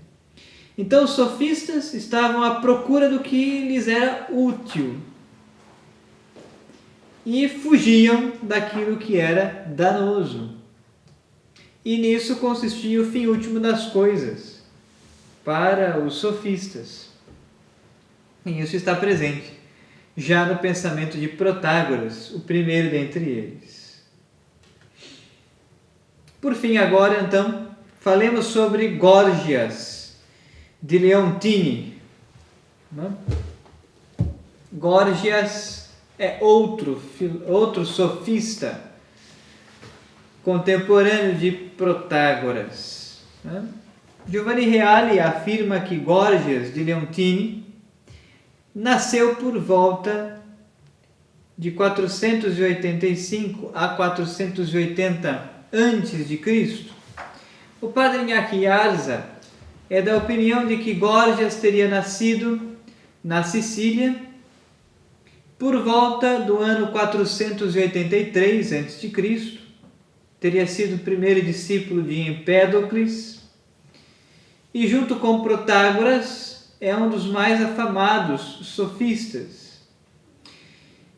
Então os sofistas estavam à procura do que lhes era útil e fugiam daquilo que era danoso. E nisso consistia o fim último das coisas para os sofistas. E isso está presente já no pensamento de Protágoras, o primeiro dentre eles. Por fim, agora, então, falemos sobre Górgias de Leontini. Górgias é outro sofista contemporâneo de Protágoras. Giovanni Reale afirma que Górgias de Leontini nasceu por volta de 485 a 480 a.C. O padre Iñaki Arza é da opinião de que Górgias teria nascido na Sicília por volta do ano 483 a.C., teria sido o primeiro discípulo de Empédocles e, junto com Protágoras, é um dos mais afamados sofistas.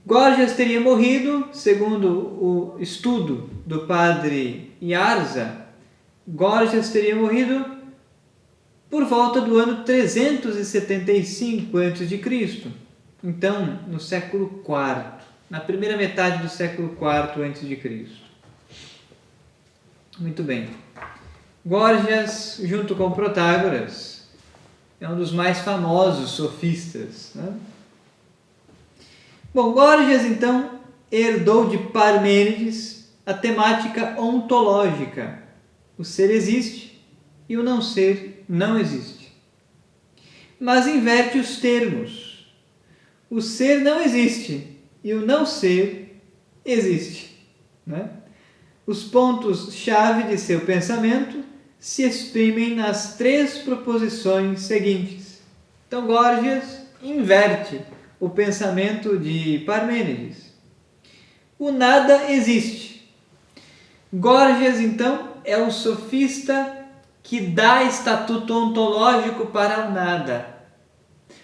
Górgias teria morrido, segundo o estudo do padre Iarza, Górgias teria morrido por volta do ano 375 a.C., então no século IV, na primeira metade do século IV a.C. Muito bem. Górgias, junto com Protágoras, é um dos mais famosos sofistas. Bom, Górgias, então, herdou de Parmênides a temática ontológica. O ser existe e o não ser não existe. Mas inverte os termos. O ser não existe e o não ser existe. Os pontos-chave de seu pensamento se exprimem nas três proposições seguintes. Então, Górgias inverte o pensamento de Parmênides. O nada existe. Górgias, então, é o sofista que dá estatuto ontológico para o nada.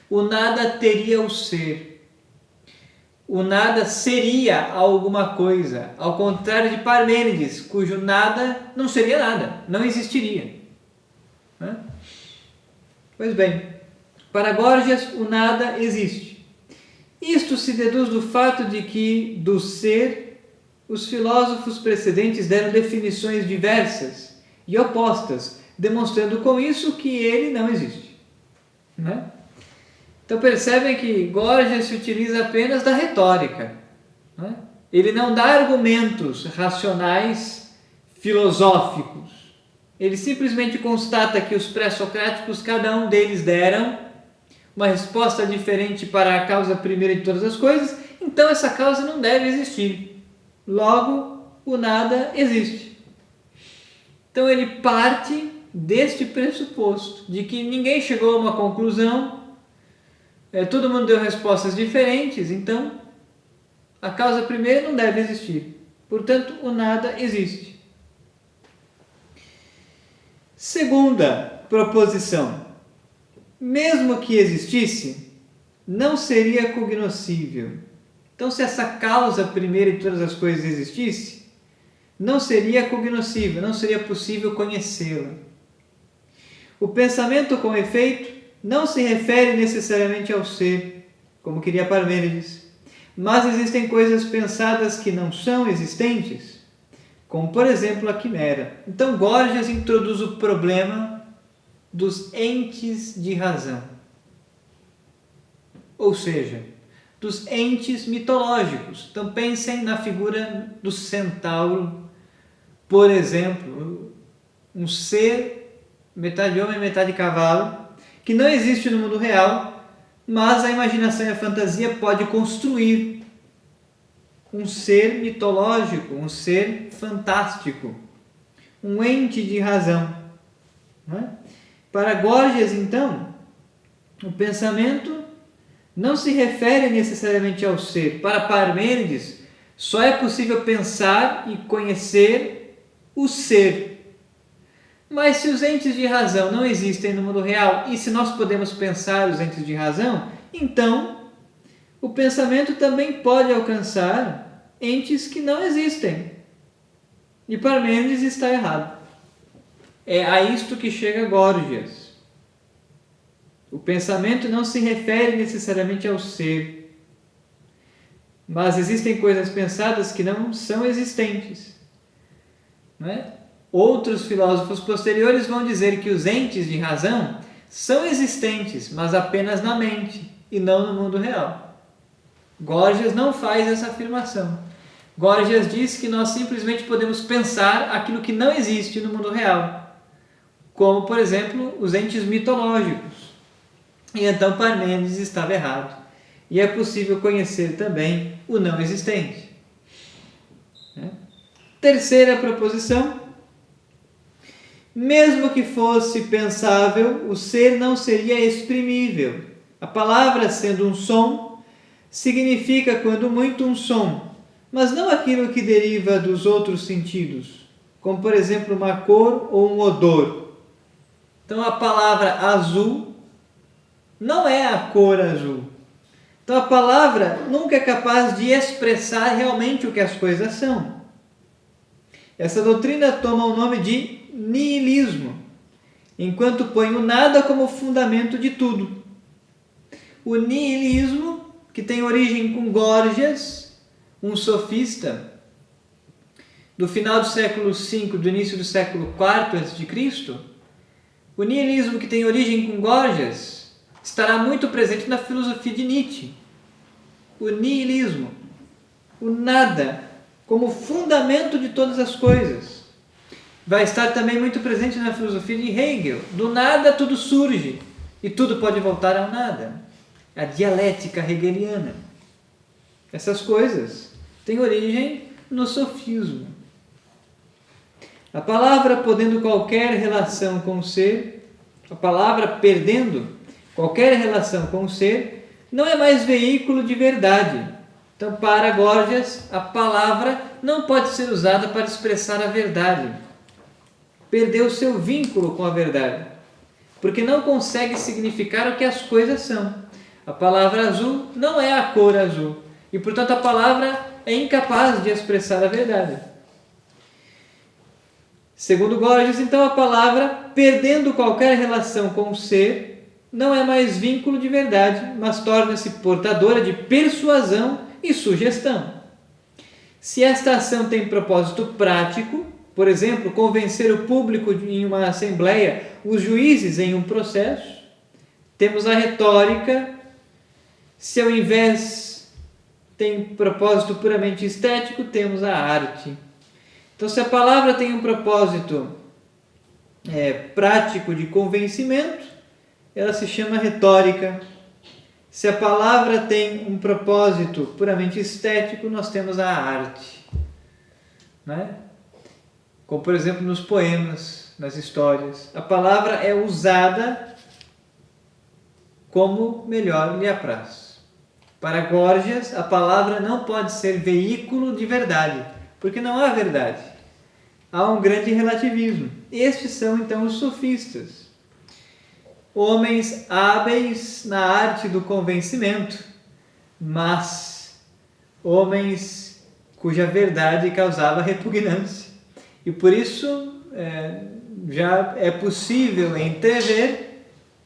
O nada teria o ser. O nada seria alguma coisa, ao contrário de Parmênides, cujo nada não seria nada, não existiria. Né? Pois bem, para Gorgias o nada existe. Isto se deduz do fato de que do ser os filósofos precedentes deram definições diversas e opostas, demonstrando com isso que ele não existe. Né? Então percebem que Gorgias se utiliza apenas da retórica. Né? Ele não dá argumentos racionais filosóficos. Ele simplesmente constata que os pré-socráticos, cada um deles deram uma resposta diferente para a causa primeira de todas as coisas, então essa causa não deve existir. Logo, o nada existe. Então ele parte deste pressuposto, de que ninguém chegou a uma conclusão, todo mundo deu respostas diferentes, então a causa primeira não deve existir. Portanto, o nada existe. Segunda proposição. Mesmo que existisse, não seria cognoscível. Então, se essa causa primeira de todas as coisas existisse, não seria cognoscível, não seria possível conhecê-la. O pensamento, com efeito, não se refere necessariamente ao ser, como queria Parmênides, mas existem coisas pensadas que não são existentes, como, por exemplo, a quimera. Então, Gorgias introduz o problema dos entes de razão, ou seja, dos entes mitológicos. Então pensem na figura do centauro, por exemplo, um ser metade homem, metade cavalo, que não existe no mundo real, mas a imaginação e a fantasia pode construir um ser mitológico, um ser fantástico, um ente de razão. Não é? Para Gorgias, então, o pensamento não se refere necessariamente ao ser. Para Parmênides, só é possível pensar e conhecer o ser. Mas se os entes de razão não existem no mundo real, e se nós podemos pensar os entes de razão, então o pensamento também pode alcançar entes que não existem. E Parmênides está errado. É a isto que chega Gorgias. O pensamento não se refere necessariamente ao ser, mas existem coisas pensadas que não são existentes. Não é? Outros filósofos posteriores vão dizer que os entes de razão são existentes, mas apenas na mente e não no mundo real. Gorgias não faz essa afirmação. Gorgias diz que nós simplesmente podemos pensar aquilo que não existe no mundo real, como, por exemplo, os entes mitológicos. E então Parmênides estava errado. E é possível conhecer também o não existente. Terceira proposição. Mesmo que fosse pensável, o ser não seria exprimível. A palavra, sendo um som, significa quando muito um som, mas não aquilo que deriva dos outros sentidos, como por exemplo uma cor ou um odor. Então a palavra azul não é a cor azul. Então a palavra nunca é capaz de expressar realmente o que as coisas são. Essa doutrina toma o nome de niilismo, enquanto põe o nada como fundamento de tudo. O niilismo, que tem origem com Gorgias, um sofista do final do século V, do início do século IV a.C., o niilismo, que tem origem com Gorgias, estará muito presente na filosofia de Nietzsche. O niilismo, o nada, como fundamento de todas as coisas. Vai estar também muito presente na filosofia de Hegel. Do nada tudo surge e tudo pode voltar ao nada. A dialética hegeliana. Essas coisas têm origem no sofismo. A palavra podendo qualquer relação com o ser, a palavra perdendo qualquer relação com o ser, não é mais veículo de verdade. Então, para Gorgias, a palavra não pode ser usada para expressar a verdade. Perdeu seu vínculo com a verdade, porque não consegue significar o que as coisas são. A palavra azul não é a cor azul. E, portanto, a palavra é incapaz de expressar a verdade. Segundo Gorgias, então, a palavra, perdendo qualquer relação com o ser, não é mais vínculo de verdade, mas torna-se portadora de persuasão e sugestão. Se esta ação tem propósito prático, por exemplo, convencer o público em uma assembleia, os juízes em um processo, temos a retórica. Se ao invés tem propósito puramente estético, temos a arte. Então, se a palavra tem um propósito prático de convencimento, ela se chama retórica. Se a palavra tem um propósito puramente estético, nós temos a arte. Né? Como, por exemplo, nos poemas, nas histórias. A palavra é usada como melhor lhe apraz. Para Gorgias, a palavra não pode ser veículo de verdade, porque não há verdade. Há um grande relativismo. Estes são, então, os sofistas. Homens hábeis na arte do convencimento, mas homens cuja verdade causava repugnância. E por isso já é possível entrever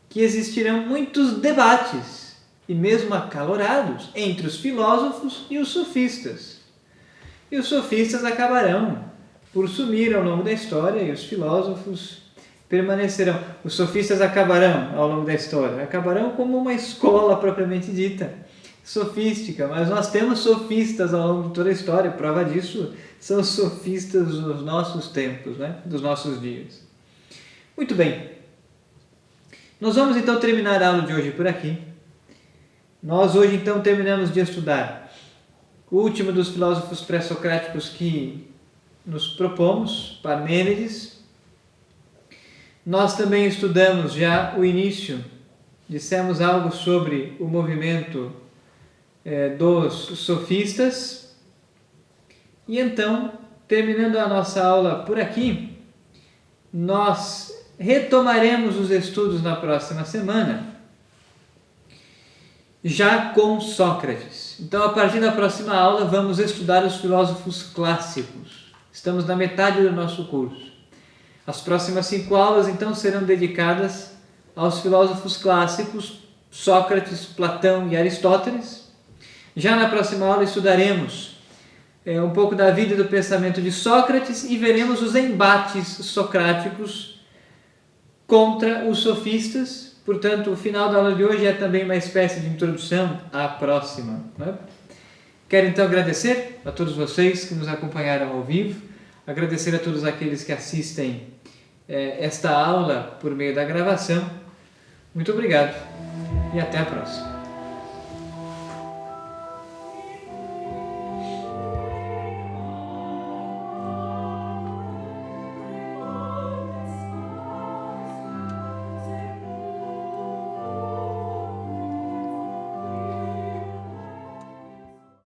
que existirão muitos debates, e mesmo acalorados, entre os filósofos e os sofistas. E os sofistas acabarão por sumir ao longo da história, e os filósofos permanecerão. Os sofistas acabarão ao longo da história, acabarão como uma escola propriamente dita, sofística, mas nós temos sofistas ao longo de toda a história. Prova disso são os sofistas dos nossos tempos, né? Dos nossos dias. Muito bem. Nós vamos então terminar a aula de hoje por aqui. Nós hoje então terminamos de estudar o último dos filósofos pré-socráticos que nos propomos, Parmênides. Nós também estudamos já o início, dissemos algo sobre o movimento dos sofistas. E então, terminando a nossa aula por aqui, nós retomaremos os estudos na próxima semana, já com Sócrates. Então, a partir da próxima aula, vamos estudar os filósofos clássicos. Estamos na metade do nosso curso. As próximas 5 aulas, então, serão dedicadas aos filósofos clássicos, Sócrates, Platão e Aristóteles. Já na próxima aula estudaremos um pouco da vida e do pensamento de Sócrates e veremos os embates socráticos contra os sofistas. Portanto, o final da aula de hoje é também uma espécie de introdução à próxima. Né? Quero então agradecer a todos vocês que nos acompanharam ao vivo, agradecer a todos aqueles que assistem esta aula por meio da gravação. Muito obrigado e até a próxima.